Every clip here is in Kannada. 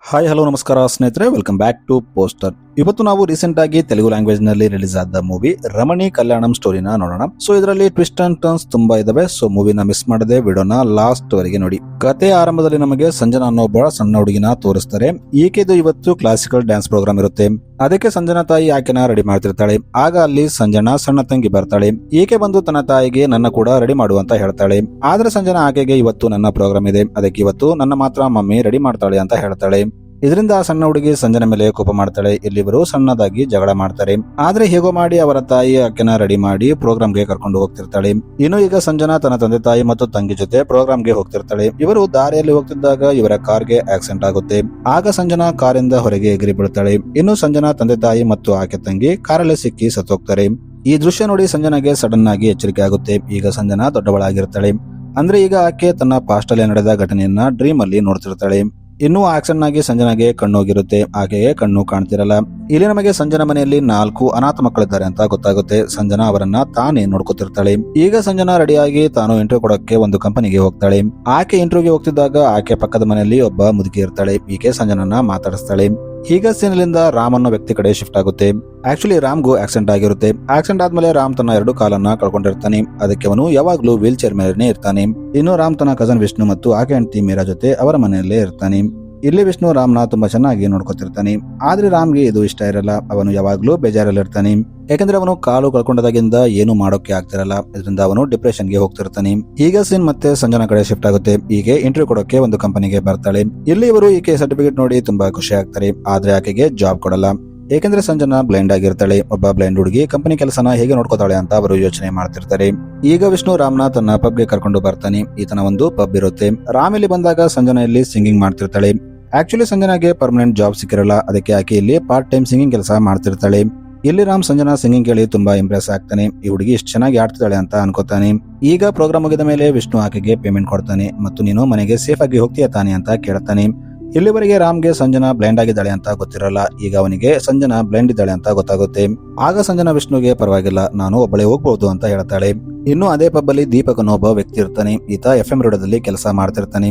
ಹಾಯ್ ಹಲೋ ನಮಸ್ಕಾರ ಸ್ನೇಹಿತರೆ, ವೆಲ್ಕಮ್ ಬ್ಯಾಕ್ ಟು ಪೋಸ್ಟರ್. ಇವತ್ತು ನಾವು ರೀಸೆಂಟ್ ಆಗಿ ತೆಲುಗು ಲ್ಯಾಂಗ್ವೇಜ್ ನಲ್ಲಿ ರಿಲೀಸ್ ಆದ ಮೂವಿ ರಮಣಿ ಕಲ್ಯಾಣಂ ಸ್ಟೋರಿನ ನೋಡೋಣ. ಸೊ ಇದರಲ್ಲಿ ಟ್ವಿಸ್ಟ್ ಅಂಡ್ ಟರ್ನ್ಸ್ ತುಂಬಾ ಇದಾವೆ. ಸೊ ಮೂವಿನ ಮಿಸ್ ಮಾಡದೆ ವಿಡಿಯೋನ ಲಾಸ್ಟ್ ವರೆಗೆ ನೋಡಿ. ಕತೆ ಆರಂಭದಲ್ಲಿ ನಮಗೆ ಸಂಜನಾ ಅನ್ನೊಬ್ಬ ಸಣ್ಣ ಹುಡುಗಿನ ತೋರಿಸ್ತಾರೆ. ಈಕೆದು ಇವತ್ತು ಕ್ಲಾಸಿಕಲ್ ಡ್ಯಾನ್ಸ್ ಪ್ರೋಗ್ರಾಮ್ ಇರುತ್ತೆ. ಅದಕ್ಕೆ ಸಂಜನಾ ತಾಯಿ ಆಕೆನ ರೆಡಿ ಮಾಡ್ತಿರ್ತಾಳೆ. ಆಗ ಅಲ್ಲಿ ಸಂಜನಾ ಸಣ್ಣ ತಂಗಿ ಬರ್ತಾಳೆ. ಈಕೆ ಬಂದು ತನ್ನ ತಾಯಿಗೆ ನನ್ನ ಕೂಡ ರೆಡಿ ಮಾಡು ಅಂತ ಹೇಳ್ತಾಳೆ. ಆದ್ರೆ ಸಂಜನಾ ಆಕೆಗೆ ಇವತ್ತು ನನ್ನ ಪ್ರೋಗ್ರಾಮ್ ಇದೆ, ಅದಕ್ಕೆ ಇವತ್ತು ನನ್ನ ಮಾತ್ರ ಮಮ್ಮಿ ರೆಡಿ ಮಾಡ್ತಾಳೆ ಅಂತ ಹೇಳ್ತಾಳೆ. ಇದರಿಂದ ಆ ಸಣ್ಣ ಹುಡುಗಿ ಸಂಜನಾ ಮೇಲೆ ಕೋಪ ಮಾಡ್ತಾಳೆ. ಇಲ್ಲಿವರು ಸಣ್ಣದಾಗಿ ಜಗಳ ಮಾಡ್ತಾರೆ. ಆದ್ರೆ ಹೇಗೋ ಮಾಡಿ ಅವರ ತಾಯಿ ಆಕೆನ ರೆಡಿ ಮಾಡಿ ಪ್ರೋಗ್ರಾಮ್ಗೆ ಕರ್ಕೊಂಡು ಹೋಗ್ತಿರ್ತಾಳೆ. ಇನ್ನು ಈಗ ಸಂಜನಾ ತನ್ನ ತಂದೆ ತಾಯಿ ಮತ್ತು ತಂಗಿ ಜೊತೆ ಪ್ರೋಗ್ರಾಮ್ಗೆ ಹೋಗ್ತಿರ್ತಾಳೆ. ಇವರು ದಾರಿಯಲ್ಲಿ ಹೋಗ್ತಿದ್ದಾಗ ಇವರ ಕಾರ್ಗೆ ಆಕ್ಸಿಡೆಂಟ್ ಆಗುತ್ತೆ. ಆಗ ಸಂಜನಾ ಕಾರಿಂದ ಹೊರಗೆ ಎಗರಿ ಬೀಳ್ತಾಳೆ. ಇನ್ನು ಸಂಜನಾ ತಂದೆ ತಾಯಿ ಮತ್ತು ಆಕೆ ತಂಗಿ ಕಾರಲ್ಲೇ ಸಿಕ್ಕಿ ಸತ್ತೋಗ್ತಾರೆ. ಈ ದೃಶ್ಯ ನೋಡಿ ಸಂಜನಾಗೆ ಸಡನ್ ಆಗಿ ಎಚ್ಚರಿಕೆ ಆಗುತ್ತೆ. ಈಗ ಸಂಜನಾ ದೊಡ್ಡವಳಾಗಿರ್ತಾಳೆ. ಅಂದ್ರೆ ಈಗ ಆಕೆ ತನ್ನ ಪಾಸ್ಟ್ ಅಲ್ಲಿ ನಡೆದ ಘಟನೆಯನ್ನ ಡ್ರೀಮ್ ಅಲ್ಲಿ ನೋಡ್ತಿರ್ತಾಳೆ. ಇನ್ನು ಆಕ್ಸಿಡೆಂಟ್ ಆಗಿ ಸಂಜನಾಗೆ ಕಣ್ಣು ಹೋಗಿರುತ್ತೆ. ಆಕೆಗೆ ಕಣ್ಣು ಕಾಣ್ತಿರಲ್ಲ. ಇಲ್ಲಿ ನಮಗೆ ಸಂಜನಾ ಮನೆಯಲ್ಲಿ 4 ಅನಾಥ ಮಕ್ಕಳಿದ್ದಾರೆ ಅಂತ ಗೊತ್ತಾಗುತ್ತೆ. ಸಂಜನಾ ಅವರನ್ನ ತಾನೇ ನೋಡ್ಕೊತಿರ್ತಾಳೆ. ಈಗ ಸಂಜನಾ ರೆಡಿಯಾಗಿ ತಾನು ಇಂಟರ್ವ್ಯೂ ಕೊಡಕ್ಕೆ ಒಂದು ಕಂಪನಿಗೆ ಹೋಗ್ತಾಳೆ. ಆಕೆ ಇಂಟರ್ವ್ಯೂಗೆ ಹೋಗ್ತಿದ್ದಾಗ ಆಕೆ ಪಕ್ಕದ ಮನೆಯಲ್ಲಿ ಒಬ್ಬ ಮುದುಕಿ ಇರ್ತಾಳೆ. ಈಕೆ ಸಂಜನನ್ನ ಮಾತಾಡಿಸ್ತಾಳೆ. ಈಗ ಸೀನಲ್ಲಿಂದ ರಾಮ್ ಅನ್ನೋ ವ್ಯಕ್ತಿ ಕಡೆ ಶಿಫ್ಟ್ ಆಗುತ್ತೆ. ಆಕ್ಚುಲಿ ರಾಮ್ಗೂ ಆಕ್ಸಿಡೆಂಟ್ ಆಗಿರುತ್ತೆ. ಆಕ್ಸಿಡೆಂಟ್ ಆದ್ಮೇಲೆ ರಾಮ್ ತನ್ನ 2 ಕಾಲನ್ನ ಕಳ್ಕೊಂಡಿರ್ತಾನೆ. ಅದಕ್ಕೆ ಅವನು ಯಾವಾಗ್ಲೂ ವೀಲ್ ಚೇರ್ ಮೇಲೆ ಇರ್ತಾನೆ. ಇನ್ನು ರಾಮ್ ತನ್ನ ಕಸನ್ ವಿಷ್ಣು ಮತ್ತು ಆಕೆ ಹೆಂಡತಿ ಮೀರಾ ಜೊತೆ ಅವರ ಮನೆಯಲ್ಲೇ ಇರ್ತಾನೆ. ಇಲ್ಲಿ ವಿಷ್ಣು ರಾಮ್ನ ತುಂಬಾ ಚೆನ್ನಾಗಿ ನೋಡ್ಕೊತಿರ್ತಾನೆ. ಆದ್ರೆ ರಾಮ್ಗೆ ಇದು ಇಷ್ಟ ಇರಲ್ಲ. ಅವನು ಯಾವಾಗ್ಲೂ ಬೇಜಾರಲ್ಲಿರ್ತಾನೆ. ಯಾಕಂದ್ರೆ ಅವನು ಕಾಲು ಕಳ್ಕೊಂಡದಾಗಿಂದ ಏನು ಮಾಡೋಕೆ ಆಗ್ತಿರಲ್ಲ. ಇದರಿಂದ ಅವನು ಡಿಪ್ರೆಷನ್ಗೆ ಹೋಗ್ತಿರ್ತಾನೆ. ಈಗ ಸೀನ್ ಮತ್ತೆ ಸಂಜನಾ ಕಡೆ ಶಿಫ್ಟ್ ಆಗುತ್ತೆ. ಹೀಗೆ ಇಂಟರ್ವ್ಯೂ ಕೊಡೋಕೆ ಒಂದು ಕಂಪನಿಗೆ ಬರ್ತಾಳೆ. ಇಲ್ಲಿ ಇವರು ಈಕೆ ಸರ್ಟಿಫಿಕೇಟ್ ನೋಡಿ ತುಂಬಾ ಖುಷಿ ಆಗ್ತಾರೆ. ಆದ್ರೆ ಆಕೆಗೆ ಜಾಬ್ ಕೊಡಲ್ಲ. ಏಕೆಂದ್ರೆ ಸಂಜನಾ ಬ್ಲೈಂಡ್ ಆಗಿರ್ತಾಳೆ. ಒಬ್ಬ ಬ್ಲೈಂಡ್ ಹುಡುಗಿ ಕಂಪನಿ ಕೆಲಸನ ಹೇಗೆ ನೋಡ್ಕೋತಾಳೆ ಅಂತ ಅವರು ಯೋಚನೆ ಮಾಡ್ತಿರ್ತಾರೆ. ಈಗ ವಿಷ್ಣು ರಾಮ್ನ ತನ್ನ ಪಬ್ಗೆ ಕರ್ಕೊಂಡು ಬರ್ತಾನೆ. ಈತನ ಒಂದು ಪಬ್ ಇರುತ್ತೆ. ರಾಮ್ ಇಲ್ಲಿ ಬಂದಾಗ ಸಂಜನಾ ಇಲ್ಲಿ ಸಿಂಗಿಂಗ್ ಮಾಡ್ತಿರ್ತಾಳೆ. ಆಕ್ಚುಲಿ ಸಂಜನಾಗೆ ಪರ್ಮನೆಂಟ್ ಜಾಬ್ ಸಿಕ್ಕಿರಲ್ಲ. ಅದಕ್ಕೆ ಆಕೆ ಇಲ್ಲಿ ಪಾರ್ಟ್ ಟೈಮ್ ಸಿಂಗಿಂಗ್ ಕೆಲಸ ಮಾಡ್ತಿರ್ತಾಳೆ. ಇಲ್ಲಿ ರಾಮ್ ಸಂಜನಾ ಸಿಂಗಿಂಗ್ ಕೇಳಿ ತುಂಬಾ ಇಂಪ್ರೆಸ್ ಆಗ್ತಾನೆ. ಈ ಹುಡುಗಿ ಇಷ್ಟು ಚೆನ್ನಾಗಿ ಆಡ್ತಿದ್ದಾಳೆ ಅಂತ ಅನ್ಕೋತಾನೆ. ಈಗ ಪ್ರೋಗ್ರಾಮ್ ಮುಗಿದ ಮೇಲೆ ವಿಷ್ಣು ಆಕೆಗೆ ಪೇಮೆಂಟ್ ಕೊಡ್ತಾನೆ ಮತ್ತು ನೀನು ಮನೆಗೆ ಸೇಫ್ ಆಗಿ ಹೋಗ್ತೀಯ ತಾನೆ ಅಂತ ಕೇಳ್ತಾನೆ. ಇಲ್ಲಿವರೆಗೆ ರಾಮ್ಗೆ ಸಂಜನಾ ಬ್ಲೈಂಡ್ ಆಗಿದ್ದಾಳೆ ಅಂತ ಗೊತ್ತಿರಲ್ಲ. ಈಗ ಅವನಿಗೆ ಸಂಜನಾ ಬ್ಲೈಂಡ್ ಇದ್ದಾಳೆ ಅಂತ ಗೊತ್ತಾಗುತ್ತೆ. ಆಗ ಸಂಜನಾ ವಿಷ್ಣುಗೆ ಪರವಾಗಿಲ್ಲ, ನಾನು ಒಬ್ಬಳೇ ಹೋಗ್ಬಹುದು ಅಂತ ಹೇಳ್ತಾಳೆ. ಇನ್ನು ಅದೇ ಪಬ್ ಅಲ್ಲಿ ದೀಪಕ್ ಅನ್ನೋ ಒಬ್ಬ ವ್ಯಕ್ತಿ ಇರ್ತಾನೆ. ಈತ FM ರೋಡಲ್ಲಿ ಕೆಲಸ ಮಾಡ್ತಿರ್ತಾನೆ.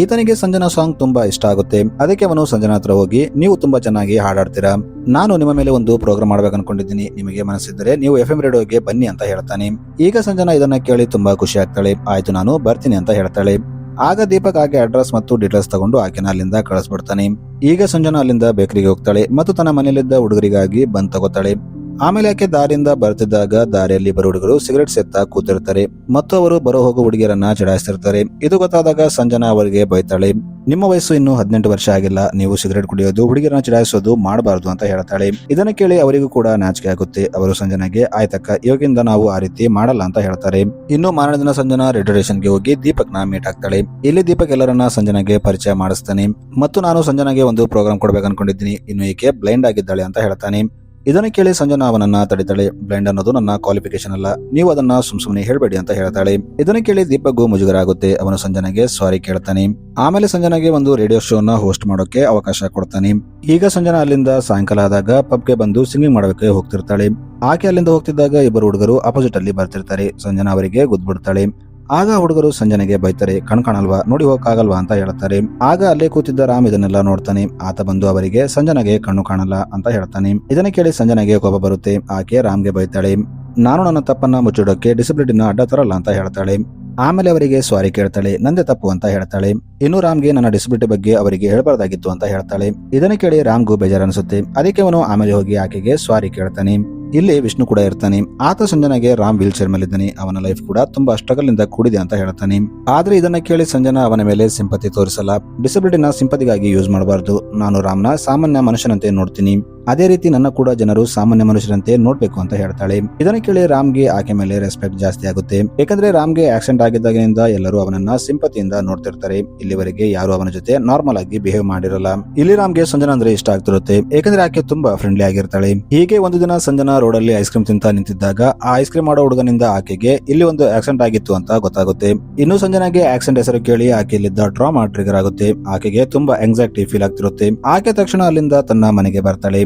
ಈತನಿಗೆ ಸಂಜನಾ ಸಾಂಗ್ ತುಂಬಾ ಇಷ್ಟ ಆಗುತ್ತೆ. ಅದಕ್ಕೆ ಅವನು ಸಂಜನಾ ಹತ್ರ ಹೋಗಿ, ನೀವು ತುಂಬಾ ಚೆನ್ನಾಗಿ ಹಾಡಾಡ್ತೀರಾ, ನಾನು ನಿಮ್ಮ ಮೇಲೆ ಒಂದು ಪ್ರೋಗ್ರಾಮ್ ಮಾಡ್ಬೇಕು ಅನ್ಕೊಂಡಿದ್ದೀನಿ, ನಿಮಗೆ ಮನಸ್ಸಿದ್ದರೆ ನೀವು FM ರೇಡಿಯೋಗೆ ಬನ್ನಿ ಅಂತ ಹೇಳ್ತಾನೆ. ಈಗ ಸಂಜನಾ ಇದನ್ನ ಕೇಳಿ ತುಂಬಾ ಖುಷಿ ಆಗ್ತಾಳೆ. ಆಯ್ತು ನಾನು ಬರ್ತೀನಿ ಅಂತ ಹೇಳ್ತಾಳೆ. ಆಗ ದೀಪಕ್ ಆಕೆ ಅಡ್ರೆಸ್ ಮತ್ತು ಡೀಟೇಲ್ಸ್ ತಗೊಂಡು ಆಕೆನ ಅಲ್ಲಿಂದ ಕಳಿಸ್ಬಿಡ್ತಾನೆ. ಈಗ ಸಂಜನಾ ಅಲ್ಲಿಂದ ಬೇಕರಿಗೆ ಹೋಗ್ತಾಳೆ ಮತ್ತು ತನ್ನ ಮನೆಯಲ್ಲಿದ್ದ ಹುಡುಗರಿಗಾಗಿ ಬಂದ್ ತಗೋತಾಳೆ. ಆಮೇಲೆ ಆಕೆ ದಾರಿಯಿಂದ ಬರ್ತಿದ್ದಾಗ ದಾರಿಯಲ್ಲಿ ಬರೋ ಹುಡುಗರು ಸಿಗರೆಟ್ ಸೇತಾ ಕೂತಿರ್ತಾರೆ ಮತ್ತು ಅವರು ಬರೋ ಹೋಗೋ ಹುಡುಗಿಯರನ್ನ ಚಡಾಯಿಸ್ತಿರ್ತಾರೆ. ಇದು ಗೊತ್ತಾದಾಗ ಸಂಜನಾ ಅವರಿಗೆ ಬೈತಾಳೆ. ನಿಮ್ಮ ವಯಸ್ಸು ಇನ್ನು 18 ವರ್ಷ ಆಗಿಲ್ಲ, ನೀವು ಸಿಗರೆಟ್ ಕುಡಿಯೋದು, ಹುಡುಗಿಯರನ್ನ ಚಡಾಯಿಸೋದು ಮಾಡಬಾರದು ಅಂತ ಹೇಳ್ತಾಳೆ. ಇದನ್ನ ಕೇಳಿ ಅವರಿಗೂ ಕೂಡ ನಾಚಿಕೆ ಆಗುತ್ತೆ. ಅವರು ಸಂಜನಾಗೆ ಆಯ್ತಕ್ಕ, ಇವಾಗಿಂದ ನಾವು ಆ ರೀತಿ ಮಾಡಲ್ಲ ಅಂತ ಹೇಳ್ತಾರೆ. ಇನ್ನು ಮಾರನೇ ದಿನ ಸಂಜನಾ ರೆಡ್ಯುರೇಷನ್ಗೆ ಹೋಗಿ ದೀಪಕ್ ನ ಮೀಟ್ ಆಗ್ತಾಳೆ. ಇಲ್ಲಿ ದೀಪಕ್ ಎಲ್ಲರನ್ನ ಸಂಜನಾಗೆ ಪರಿಚಯ ಮಾಡಿಸ್ತಾನೆ ಮತ್ತು ನಾನು ಸಂಜನಾಗೆ ಒಂದು ಪ್ರೋಗ್ರಾಮ್ ಕೊಡ್ಬೇಕು ಅನ್ಕೊಂಡಿದ್ದೀನಿ, ಇನ್ನು ಈಕೆ ಬ್ಲೈಂಡ್ ಆಗಿದ್ದಾಳೆ ಅಂತ ಹೇಳ್ತಾನೆ. ಇದನ್ನ ಕೇಳಿ ಸಂಜನಾ ಅವನನ್ನ ತಡಿತಾಳೆ. ಬ್ಲೈಂಡ್ ಅನ್ನೋದು ನನ್ನ ಕ್ವಾಲಿಫಿಕೇಶನ್ ಅಲ್ಲ, ನೀವು ಅದನ್ನ ಸುಮ್ನೆ ಹೇಳ್ಬೇಡಿ ಅಂತ ಹೇಳ್ತಾಳೆ. ಇದನ್ನ ಕೇಳಿ ದೀಪಕ್ಗೂ ಮುಜುಗರ ಆಗುತ್ತೆ. ಅವನು ಸಂಜನಾಗೆ ಸಾರಿ ಕೇಳ್ತಾನೆ. ಆಮೇಲೆ ಸಂಜನಾಗೆ ಒಂದು ರೇಡಿಯೋ ಶೋನ ಹೋಸ್ಟ್ ಮಾಡೋಕೆ ಅವಕಾಶ ಕೊಡ್ತಾನೆ. ಈಗ ಸಂಜನಾ ಅಲ್ಲಿಂದ ಸಾಯಂಕಾಲ ಆದಾಗ ಪಬ್ಗೆ ಬಂದು ಸಿಂಗಿಂಗ್ ಮಾಡೋಕೆ ಹೋಗ್ತಿರ್ತಾಳೆ. ಆಕೆ ಅಲ್ಲಿಂದ ಹೋಗ್ತಿದ್ದಾಗ ಇಬ್ಬರು ಹುಡುಗರು ಅಪೋಸಿಟ್ ಅಲ್ಲಿ ಬರ್ತಿರ್ತಾರೆ. ಸಂಜನಾ ಅವರಿಗೆ ಗುದ್ಬಿಡ್ತಾಳೆ. ಆಗ ಹುಡುಗರು ಸಂಜನೆಗೆ ಬೈತಾರೆ, ಕಾಣಲ್ವಾ, ನೋಡಿ ಹೋಗಕ್ಕಾಗಲ್ವಾ ಅಂತ ಹೇಳ್ತಾರೆ. ಆಗ ಅಲ್ಲೇ ಕೂತಿದ್ದ ರಾಮ್ ಇದನ್ನೆಲ್ಲ ನೋಡ್ತಾನೆ. ಆತ ಬಂದು ಅವರಿಗೆ ಸಂಜನೆಗೆ ಕಣ್ಣು ಕಾಣಲ್ಲ ಅಂತ ಹೇಳ್ತಾನೆ. ಇದನ್ನ ಕೇಳಿ ಸಂಜನೆಗೆ ಕೋಪ ಬರುತ್ತೆ. ಆಕೆ ರಾಮ್ಗೆ ಬೈತಾಳೆ, ನಾನು ನನ್ನ ತಪ್ಪನ್ನ ಮುಚ್ಚಿಡೋಕೆ ಡಿಸಬಿಲಿಟಿನ ಅಡ್ಡ ತರಲ್ಲ ಅಂತ ಹೇಳ್ತಾಳೆ. ಆಮೇಲೆ ಅವರಿಗೆ ಸಾರಿ ಕೇಳ್ತಾಳೆ. ನಂದೇ ತಪ್ಪು ಅಂತ ಹೇಳ್ತಾಳೆ. ಇನ್ನು ರಾಮ್ಗೆ ನನ್ನ ಡಿಸಬಿಲಿಟಿ ಬಗ್ಗೆ ಅವರಿಗೆ ಹೇಳಬಾರ್ದಾಗಿತ್ತು ಅಂತ ಹೇಳ್ತಾಳೆ. ಇದನ್ನ ಕೇಳಿ ರಾಮ್ಗೂ ಬೇಜಾರು ಅನ್ಸುತ್ತೆ. ಅದಕ್ಕೆ ಅವನು ಆಮೇಲೆ ಹೋಗಿ ಆಕೆಗೆ ಸಾರಿ ಕೇಳ್ತಾನೆ. ಇಲ್ಲಿ ವಿಷ್ಣು ಕೂಡ ಇರ್ತಾನೆ. ಆತ ಸಂಜನಾಗೆ ರಾಮ್ ವೀಲ್ ಚೇರ್ ಮೇಲೆ ಇದ್ದಾನೆ. ಅವನ ಲೈಫ್ ಕೂಡ ತುಂಬಾ ಸ್ಟ್ರಗಲ್ ಇಂದ ಕೂಡಿದೆ ಅಂತ ಹೇಳ್ತಾನೆ. ಆದ್ರೆ ಇದನ್ನ ಕೇಳಿ ಸಂಜನಾ ಅವನ ಮೇಲೆ ಸಿಂಪತಿ ತೋರಿಸಲ್ಲ. ಡಿಸಬಿಲಿಟಿನ ಸಿಂಪತಿಗಾಗಿ ಯೂಸ್ ಮಾಡಬಾರ್ದು. ನಾನು ರಾಮ್ನ ಸಾಮಾನ್ಯ ಮನುಷ್ಯನಂತೆ ನೋಡ್ತೀನಿ, ಅದೇ ರೀತಿ ನನ್ನ ಕೂಡ ಜನರು ಸಾಮಾನ್ಯ ಮನುಷ್ಯರಂತೆ ನೋಡ್ಬೇಕು ಅಂತ ಹೇಳ್ತಾಳೆ. ಇದನ್ನ ಕೇಳಿ ರಾಮ್ಗೆ ಆಕೆ ಮೇಲೆ ರೆಸ್ಪೆಕ್ಟ್ ಜಾಸ್ತಿ ಆಗುತ್ತೆ. ಯಾಕಂದ್ರೆ ರಾಮ್ಗೆ ಆಕ್ಸಿಡೆಂಟ್ ಆಗಿದ್ದಾಗಿನಿಂದ ಎಲ್ಲರೂ ಅವನನ್ನ ಸಿಂಪತಿಯಿಂದ ನೋಡ್ತಿರ್ತಾರೆ. ಇಲ್ಲಿವರೆಗೆ ಯಾರು ಅವನ ಜೊತೆ ನಾರ್ಮಲ್ ಆಗಿ ಬಿಹೇವ್ ಮಾಡಿರಲ್ಲ. ಇಲ್ಲಿ ರಾಮ್ಗೆ ಸಂಜನಾ ಅಂದ್ರೆ ಇಷ್ಟ ಆಗ್ತಿರುತ್ತೆ. ಯಾಕಂದ್ರೆ ಆಕೆ ತುಂಬಾ ಫ್ರೆಂಡ್ಲಿ ಆಗಿರ್ತಾಳೆ. ಹೀಗೆ ಒಂದು ದಿನ ಸಂಜನಾ ರೋಡ್ ಅಲ್ಲಿ ಐಸ್ ಕ್ರೀಮ್ ತಿಂತ ನಿಂತಿದ್ದಾಗ ಆ ಐಸ್ ಕ್ರೀಮ್ ಮಾಡೋ ಹುಡುಗನಿಂದ ಆಕೆಗೆ ಇಲ್ಲಿ ಒಂದು ಆಕ್ಸಿಡೆಂಟ್ ಆಗಿತ್ತು ಅಂತ ಗೊತ್ತಾಗುತ್ತೆ. ಇನ್ನು ಸಂಜನಾಗೆ ಆಕ್ಸಿಡೆಂಟ್ ಹೆಸರು ಕೇಳಿ ಆಕೆಯಲ್ಲಿದ್ದ ಟ್ರಾಮಾ ಟ್ರಿಗರ್ ಆಗುತ್ತೆ. ಆಕೆಗೆ ತುಂಬಾ ಎಂಗ್ಸೈಟಿ ಫೀಲ್ ಆಗ್ತಿರುತ್ತೆ. ಆಕೆ ತಕ್ಷಣ ಅಲ್ಲಿಂದ ತನ್ನ ಮನೆಗೆ ಬರ್ತಾಳೆ.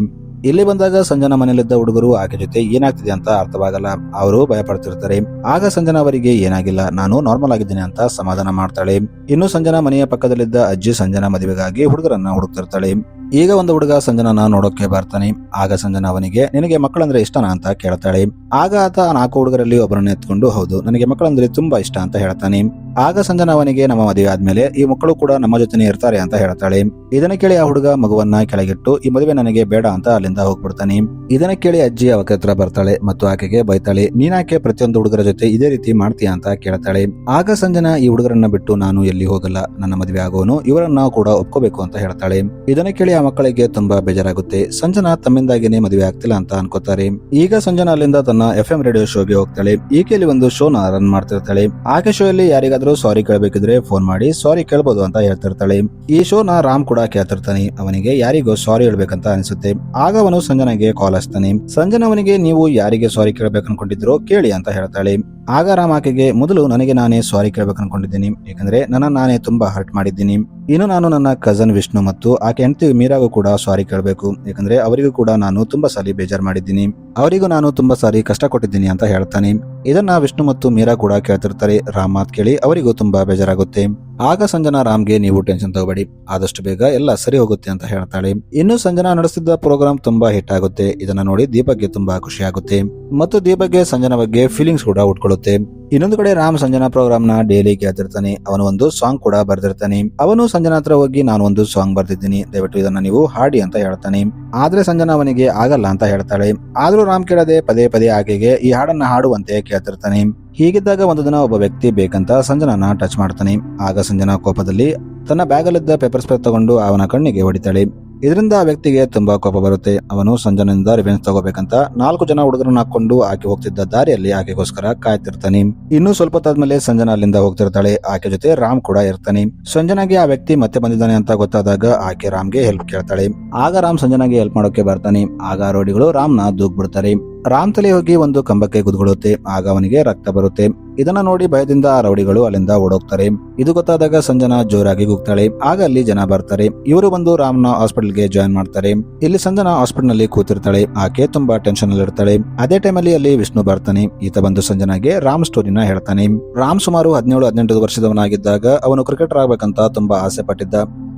ಇಲ್ಲಿ ಬಂದಾಗ ಸಂಜನಾ ಮನೆಯಲ್ಲಿದ್ದ ಹುಡುಗರು ಆಕೆ ಜೊತೆ ಏನಾಗ್ತಿದೆ ಅಂತ ಅರ್ಥವಾಗಲ್ಲ. ಅವರು ಭಯ ಪಡ್ತಿರ್ತಾರೆ. ಆಗ ಸಂಜನಾ ಅವರಿಗೆ ಏನಾಗಿಲ್ಲ, ನಾನು ನಾರ್ಮಲ್ ಆಗಿದ್ದೀನಿ ಅಂತ ಸಮಾಧಾನ ಮಾಡ್ತಾಳೆ. ಇನ್ನು ಸಂಜನಾ ಮನೆಯ ಪಕ್ಕದಲ್ಲಿದ್ದ ಅಜ್ಜಿ ಸಂಜನಾ ಮದುವೆಗಾಗಿ ಹುಡುಗರನ್ನ ಹುಡುಕ್ತಿರ್ತಾಳೆ. ಈಗ ಒಂದು ಹುಡುಗ ಸಂಜನಾ ನೋಡೋಕೆ ಬರ್ತಾನೆ. ಆಗ ಸಂಜನಾ ಅವನಿಗೆ ನಿನಗೆ ಮಕ್ಕಳಂದ್ರೆ ಇಷ್ಟನಾ ಅಂತ ಕೇಳ್ತಾಳೆ. ಆಗ ಆತ 4 ಹುಡುಗರಲ್ಲಿ ಒಬ್ಬರನ್ನ ಎತ್ಕೊಂಡು ಹೌದು ನನಗೆ ಮಕ್ಕಳಂದ್ರೆ ತುಂಬಾ ಇಷ್ಟ ಅಂತ ಹೇಳ್ತಾನೆ. ಆಗ ಸಂಜನಾ ಅವನಿಗೆ ನಮ್ಮ ಮದುವೆ ಆದ್ಮೇಲೆ ಈ ಮಕ್ಕಳು ಕೂಡ ನಮ್ಮ ಜೊತೆನೆ ಇರ್ತಾರೆ ಅಂತ ಹೇಳ್ತಾಳೆ. ಇದನ್ನ ಕೇಳಿ ಆ ಹುಡುಗ ಮಗುವನ್ನ ಕೆಳಗಿಟ್ಟು ಈ ಮದುವೆ ನನಗೆ ಬೇಡ ಅಂತ ಅಲ್ಲಿಂದ ಹೋಗ್ಬಿಡ್ತಾನೆ. ಇದನ್ನ ಕೇಳಿ ಅಜ್ಜಿ ಅವಕ್ಕೆ ಹತ್ರ ಬರ್ತಾಳೆ ಮತ್ತು ಆಕೆಗೆ ಬೈತಾಳೆ, ನೀನಾಕೆ ಪ್ರತಿಯೊಂದು ಹುಡುಗರ ಜೊತೆ ಇದೇ ರೀತಿ ಮಾಡ್ತೀಯಾ ಅಂತ ಕೇಳ್ತಾಳೆ. ಆಗ ಸಂಜನಾ ಈ ಹುಡುಗರನ್ನ ಬಿಟ್ಟು ನಾನು ಎಲ್ಲಿ ಹೋಗಲ್ಲ, ನನ್ನ ಮದುವೆ ಆಗೋನು ಇವರನ್ನ ಕೂಡ ಒಪ್ಕೋಬೇಕು ಅಂತ ಹೇಳ್ತಾಳೆ. ಇದನ್ನ ಕೇಳಿ ಆ ಮಕ್ಕಳಿಗೆ ತುಂಬಾ ಬೇಜಾರಾಗುತ್ತೆ. ಸಂಜನಾ ತಮ್ಮಿಂದಾಗಿನೇ ಮದುವೆ ಆಗ್ತಿಲ್ಲ ಅಂತ ಅನ್ಕೋತಾರೆ. ಈಗ ಸಂಜನಾ ಅಲ್ಲಿಂದ ತನ್ನ FM ರೇಡಿಯೋ ಶೋಗೆ ಹೋಗ್ತಾಳೆ. ಈಕೆಯಲ್ಲಿ ಒಂದು ಶೋನ ರನ್ ಮಾಡ್ತಿರ್ತಾಳೆ. ಆಕೆ ಶೋ ಅಲ್ಲಿ ಯಾರಿಗಾದ್ರೂ ಸಾರಿ ಕೇಳಬೇಕಿದ್ರೆ ಫೋನ್ ಮಾಡಿ ಸಾರಿ ಕೇಳಬಹುದು ಅಂತ ಹೇಳ್ತಿರ್ತಾಳೆ. ಈ ಶೋನ ರಾಮ್ ಕೂಡ ಕೇಳ್ತಿರ್ತಾನೆ. ಅವನಿಗೆ ಯಾರಿಗೋ ಸಾರಿ ಹೇಳ್ಬೇಕಂತ ಅನಿಸುತ್ತೆ. ಆಗ ಅವನು ಸಂಜನಾಗೆ ಕಾಲ್ ಹಚ್ತಾನೆ. ಸಂಜನಾ ಅವನಿಗೆ ನೀವು ಯಾರಿಗೆ ಸಾರಿ ಕೇಳಬೇಕು ಅನ್ಕೊಂಡಿದ್ರೋ ಕೇಳಿ ಅಂತ ಹೇಳ್ತಾಳೆ. ಆಗ ರಾಮ್ ಆಕೆಗೆ ಮೊದಲು ನನಗೆ ನಾನೇ ಸಾರಿ ಕೇಳಬೇಕು ಅನ್ಕೊಂಡಿದ್ದೀನಿ, ಯಾಕಂದ್ರೆ ನನ್ನ ನಾನೇ ತುಂಬಾ ಹರ್ಟ್ ಮಾಡಿದ್ದೀನಿ. ಇನ್ನು ನಾನು ನನ್ನ ಕಜನ್ ವಿಷ್ಣು ಮತ್ತು ಆಕೆ ಹೆಂಡತಿ ಮೀರಾಗೂ ಕೂಡ ಸಾರಿ ಕೇಳಬೇಕು, ಯಾಕಂದ್ರೆ ಅವರಿಗೂ ಕೂಡ ನಾನು ತುಂಬಾ ಸಾರಿ ಬೇಜಾರ್ ಮಾಡಿದ್ದೀನಿ, ಅವರಿಗೂ ನಾನು ತುಂಬಾ ಸಾರಿ ಕಷ್ಟ ಕೊಟ್ಟಿದ್ದೀನಿ ಅಂತ ಹೇಳ್ತಾನೆ. ಇದನ್ನ ವಿಷ್ಣು ಮತ್ತು ಮೀರಾ ಕೂಡ ಕೇಳ್ತಿರ್ತಾರೆ. ರಾಮ್ ಮಾತ್ ಕೇಳಿ ಅವರಿಗೂ ತುಂಬಾ ಬೇಜಾರಾಗುತ್ತೆ. ಆಗ ಸಂಜನಾ ರಾಮ್ಗೆ ನೀವು ಟೆನ್ಷನ್ ತಗೋಬೇಡಿ, ಆದಷ್ಟು ಬೇಗ ಎಲ್ಲ ಸರಿ ಹೋಗುತ್ತೆ ಅಂತ ಹೇಳ್ತಾಳೆ. ಇನ್ನು ಸಂಜನಾ ನಡೆಸಿದ್ದ ಪ್ರೋಗ್ರಾಮ್ ತುಂಬಾ ಹಿಟ್ ಆಗುತ್ತೆ. ಇದನ್ನ ನೋಡಿ ದೀಪಕ್ಗೆ ತುಂಬಾ ಖುಷಿ ಆಗುತ್ತೆ ಮತ್ತು ದೀಪಕ್ಗೆ ಸಂಜನಾ ಬಗ್ಗೆ ಫೀಲಿಂಗ್ಸ್ ಕೂಡ ಉಟ್ಕೊಳ್ಳುತ್ತೆ. ಇನ್ನೊಂದು ಕಡೆ ರಾಮ್ ಸಂಜನಾ ಪ್ರೋಗ್ರಾಮ್ ನ ಡೈಲಿ ಕೇಳ್ತಿರ್ತಾನೆ. ಅವನು ಒಂದು ಸಾಂಗ್ ಕೂಡ ಬರ್ದಿರ್ತಾನೆ. ಅವನು ಸಂಜನಾ ಹತ್ರ ಹೋಗಿ ನಾನು ಒಂದು ಸಾಂಗ್ ಬರ್ದಿದ್ದೀನಿ, ದಯವಿಟ್ಟು ಇದನ್ನ ನೀವು ಹಾಡಿ ಅಂತ ಹೇಳ್ತಾನೆ. ಆದ್ರೆ ಸಂಜನಾ ಅವನಿಗೆ ಆಗಲ್ಲ ಅಂತ ಹೇಳ್ತಾಳೆ. ಆದ್ರೂ ರಾಮ್ ಕೇಳದೆ ಪದೇ ಪದೇ ಆಕೆಗೆ ಈ ಹಾಡನ್ನ ಹಾಡುವಂತೆ ಕೇಳ್ತಿರ್ತಾನೆ. ಹೀಗಿದ್ದಾಗ ಒಂದು ದಿನ ಒಬ್ಬ ವ್ಯಕ್ತಿ ಬೇಕಂತ ಸಂಜನಾನ ಟಚ್ ಮಾಡ್ತಾನೆ. ಆಗ ಸಂಜನಾ ಕೋಪದಲ್ಲಿ ತನ್ನ ಬ್ಯಾಗಲ್ಲಿದ್ದ ಪೆಪ್ಪರ್ ಸ್ಪ್ರೇ ತಗೊಂಡು ಅವನ ಕಣ್ಣಿಗೆ ಹೊಡಿತಾಳೆ. ಇದರಿಂದ ಆ ವ್ಯಕ್ತಿಗೆ ತುಂಬಾ ಕೋಪ ಬರುತ್ತೆ. ಅವನು ಸಂಜನಿಂದ ರಿವೆಂಜ್ ತಗೋಬೇಕಂತ 4 ಜನ ಹುಡುಗರನ್ನ ಹಾಕೊಂಡು ಆಕೆ ಹೋಗ್ತಿದ್ದ ದಾರಿಯಲ್ಲಿ ಆಕೆಗೋಸ್ಕರ ಕಾಯ್ತಿರ್ತಾನೆ. ಇನ್ನು ಸ್ವಲ್ಪ ಹೊತ್ತಾದ್ಮೇಲೆ ಸಂಜನಾ ಅಲ್ಲಿಂದ ಹೋಗ್ತಿರ್ತಾಳೆ. ಆಕೆ ಜೊತೆ ರಾಮ್ ಕೂಡ ಇರ್ತಾನೆ. ಸಂಜನಾಗೆ ಆ ವ್ಯಕ್ತಿ ಮತ್ತೆ ಬಂದಿದ್ದಾನೆ ಅಂತ ಗೊತ್ತಾದಾಗ ಆಕೆ ರಾಮ್ಗೆ ಹೆಲ್ಪ್ ಕೇಳ್ತಾಳೆ. ಆಗ ರಾಮ್ ಸಂಜನಾಗೆ ಹೆಲ್ಪ್ ಮಾಡೋಕೆ ಬರ್ತಾನೆ. ಆಗ ರೋಡಿಗಳು ರಾಮ್ನ ದೂಗ್ಬಿಡ್ತಾರೆ. ರಾಮ್ ತಲೆ ಹೋಗಿ ಒಂದು ಕಂಬಕ್ಕೆ ಗುದ್ಕೊಳ್ಳುತ್ತೆ. ಆಗ ಅವನಿಗೆ ರಕ್ತ ಬರುತ್ತೆ. ಇದನ್ನ ನೋಡಿ ಭಯದಿಂದ ಆ ರೌಡಿಗಳು ಅಲ್ಲಿಂದ ಓಡೋಗ್ತಾರೆ. ಇದು ಗೊತ್ತಾದಾಗ ಸಂಜನಾ ಜೋರಾಗಿ ಕೂಗ್ತಾಳೆ. ಆಗ ಅಲ್ಲಿ ಜನ ಬರ್ತಾರೆ. ಇವರು ಬಂದು ರಾಮ್ನ ಹಾಸ್ಪಿಟಲ್ಗೆ ಜಾಯಿನ್ ಮಾಡ್ತಾರೆ. ಇಲ್ಲಿ ಸಂಜನಾ ಹಾಸ್ಪಿಟಲ್ ನಲ್ಲಿ ಕೂತಿರ್ತಾಳೆ. ಆಕೆ ತುಂಬಾ ಟೆನ್ಷನ್ ಅಲ್ಲಿ ಇರ್ತಾಳೆ. ಅದೇ ಟೈಮಲ್ಲಿ ಅಲ್ಲಿ ವಿಷ್ಣು ಬರ್ತಾನೆ. ಈತ ಬಂದು ಸಂಜನಾಗೆ ರಾಮ್ ಸ್ಟೋರಿನ ಹೇಳ್ತಾನೆ. ರಾಮ್ ಸುಮಾರು 17-18 ವರ್ಷದವನಾಗಿದ್ದಾಗ ಅವನು ಕ್ರಿಕೆಟರ್ ಆಗ್ಬೇಕಂತ ತುಂಬಾ ಆಸೆ ಪಟ್ಟಿದ್ದ.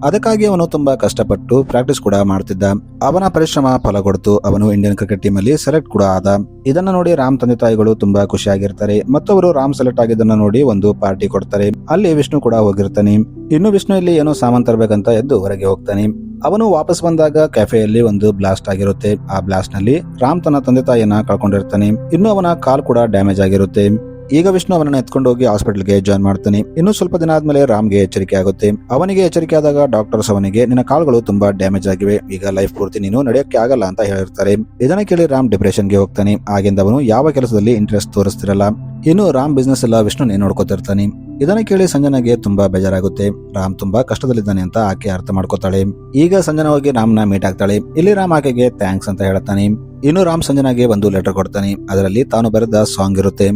ಅದಕ್ಕಾಗಿ ಅವನು ತುಂಬಾ ಕಷ್ಟಪಟ್ಟು ಪ್ರಾಕ್ಟೀಸ್ ಕೂಡ ಮಾಡ್ತಿದ್ದ. ಅವನ ಪರಿಶ್ರಮ ಫಲ ಕೊಡ್ತು. ಅವನು ಇಂಡಿಯನ್ ಕ್ರಿಕೆಟ್ ಟೀಮ್ ಅಲ್ಲಿ ಸೆಲೆಕ್ಟ್ ಕೂಡ ಆದ. ಇದನ್ನ ನೋಡಿ ರಾಮ್ ತಂದೆ ತಾಯಿಗಳು ತುಂಬಾ ಖುಷಿಯಾಗಿರ್ತಾರೆ ಮತ್ತು ಅವರು ರಾಮ್ ಸೆಲೆಕ್ಟ್ ಆಗಿದ್ದನ್ನ ನೋಡಿ ಒಂದು ಪಾರ್ಟಿ ಕೊಡ್ತಾರೆ. ಅಲ್ಲಿ ವಿಷ್ಣು ಕೂಡ ಹೋಗಿರ್ತಾನೆ. ಇನ್ನು ವಿಷ್ಣು ಇಲ್ಲಿ ಏನೋ ಸಾಮಾನ್ ತರಬೇಕಂತ ಎದ್ದು ಹೊರಗೆ ಹೋಗ್ತಾನೆ. ಅವನು ವಾಪಸ್ ಬಂದಾಗ ಕೆಫೆಯಲ್ಲಿ ಒಂದು ಬ್ಲಾಸ್ಟ್ ಆಗಿರುತ್ತೆ. ಆ ಬ್ಲಾಸ್ಟ್ ನಲ್ಲಿ ರಾಮ್ ತನ್ನ ತಂದೆ ತಾಯಿಯನ್ನ ಕಳ್ಕೊಂಡಿರ್ತಾನೆ. ಇನ್ನು ಅವನ ಕಾಲ್ ಕೂಡ ಡ್ಯಾಮೇಜ್ ಆಗಿರುತ್ತೆ. ಈಗ ವಿಷ್ಣು ಅವನನ್ನ ಎತ್ಕೊಂಡು ಹೋಗಿ ಹಾಸ್ಪಿಟಲ್ಗೆ ಜಾಯ್ನ್ ಮಾಡ್ತಾನೆ. ಇನ್ನು ಸ್ವಲ್ಪ ದಿನ ಆದ್ಮೇಲೆ ರಾಮ್ಗೆ ಎಚ್ಚರಿಕೆ ಆಗುತ್ತೆ. ಅವನಿಗೆ ಎಚ್ಚರಿಕೆ ಆದಾಗ ಡಾಕ್ಟರ್ಸ್ ಅವನಿಗೆ ನಿನ್ನ ಕಾಲ್ಗಳು ತುಂಬಾ ಡ್ಯಾಮೇಜ್ ಆಗಿವೆ, ಈಗ ಲೈಫ್ ಪೂರ್ತಿ ನೀನು ನಡೆಯೋಕೆ ಆಗಲ್ಲ ಅಂತ ಹೇಳಿರ್ತಾರೆ. ಇದನ್ನ ಕೇಳಿ ರಾಮ್ ಡಿಪ್ರೆಷನ್ಗೆ ಹೋಗ್ತಾನೆ. ಆಗಿಂದ ಅವನು ಯಾವ ಕೆಲಸದಲ್ಲಿ ಇಂಟ್ರೆಸ್ಟ್ ತೋರಿಸ್ತಿರಲ್ಲ. ಇನ್ನು ರಾಮ್ ಬಿಸ್ನೆಸ್ ಎಲ್ಲ ವಿಷ್ಣುನೇ ನೋಡ್ಕೋತಿರ್ತಾನೆ. ಇದನ್ನ ಕೇಳಿ ಸಂಜನಾಗೆ ತುಂಬಾ ಬೇಜಾರಾಗುತ್ತೆ. ರಾಮ್ ತುಂಬಾ ಕಷ್ಟದಲ್ಲಿದ್ದಾನೆ ಅಂತ ಆಕೆ ಅರ್ಥ ಮಾಡ್ಕೋತಾಳೆ. ಈಗ ಸಂಜನಾ ಹೋಗಿ ರಾಮ್ನ ಮೀಟ್ ಆಗ್ತಾಳೆ. ಇಲ್ಲಿ ರಾಮ್ ಆಕೆಗೆ ಥ್ಯಾಂಕ್ಸ್ ಅಂತ ಹೇಳ್ತಾನೆ. ಇನ್ನು ರಾಮ್ ಸಂಜನಾಗೆ ಒಂದು ಲೆಟರ್ ಕೊಡ್ತಾನೆ. ಅದರಲ್ಲಿ ತಾನು ಬರೆದ ಸಾಂಗ್ ಇರುತ್ತೆ.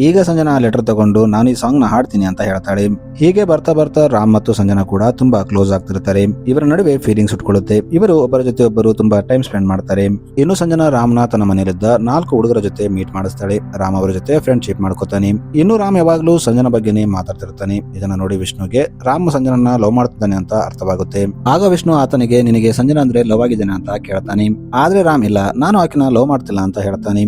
ಈಗ ಸಂಜನಾ ಲೆಟರ್ ತಗೊಂಡು ನಾನು ಈ ಸಾಂಗ್ ನ ಹಾಡ್ತೀನಿ ಅಂತ ಹೇಳ್ತಾಳೆ. ಹೀಗೆ ಬರ್ತಾ ಬರ್ತಾ ರಾಮ್ ಮತ್ತು ಸಂಜನಾ ಕೂಡ ತುಂಬಾ ಕ್ಲೋಸ್ ಆಗ್ತಿರ್ತಾರೆ. ಇವರ ನಡುವೆ ಫೀಲಿಂಗ್ಸ್ ಉಟ್ಕೊಳ್ಳುತ್ತೆ. ಇವರು ಒಬ್ಬರ ಜೊತೆ ಒಬ್ಬರು ತುಂಬಾ ಟೈಮ್ ಸ್ಪೆಂಡ್ ಮಾಡ್ತಾರೆ. ಇನ್ನು ಸಂಜನಾ ರಾಮ್ನ ತನ್ನ ಮನೆಯಲ್ಲಿದ್ದ 4 ಹುಡುಗರ ಜೊತೆ ಮೀಟ್ ಮಾಡಿಸ್ತಾಳೆ. ರಾಮ್ ಅವರ ಜೊತೆ ಫ್ರೆಂಡ್ಶಿಪ್ ಮಾಡ್ಕೋತಾನೆ. ಇನ್ನು ರಾಮ್ ಯಾವಾಗ್ಲೂ ಸಂಜನಾ ಬಗ್ಗೆನೇ ಮಾತಾಡ್ತಿರ್ತಾನೆ. ಇದನ್ನ ನೋಡಿ ವಿಷ್ಣುಗೆ ರಾಮ್ ಸಂಜನನ್ನ ಲವ್ ಮಾಡ್ತಿದ್ದಾನೆ ಅಂತ ಅರ್ಥವಾಗುತ್ತೆ. ಆಗ ವಿಷ್ಣು ಆತನಿಗೆ ನಿನಗೆ ಸಂಜನಾ ಅಂದ್ರೆ ಲವ್ ಆಗಿದ್ದೇನೆ ಅಂತ ಕೇಳ್ತಾನೆ. ಆದ್ರೆ ರಾಮ್ ಇಲ್ಲ, ನಾನು ಆಕೆನ ಲವ್ ಮಾಡ್ತಿಲ್ಲ ಅಂತ ಹೇಳ್ತಾನೆ.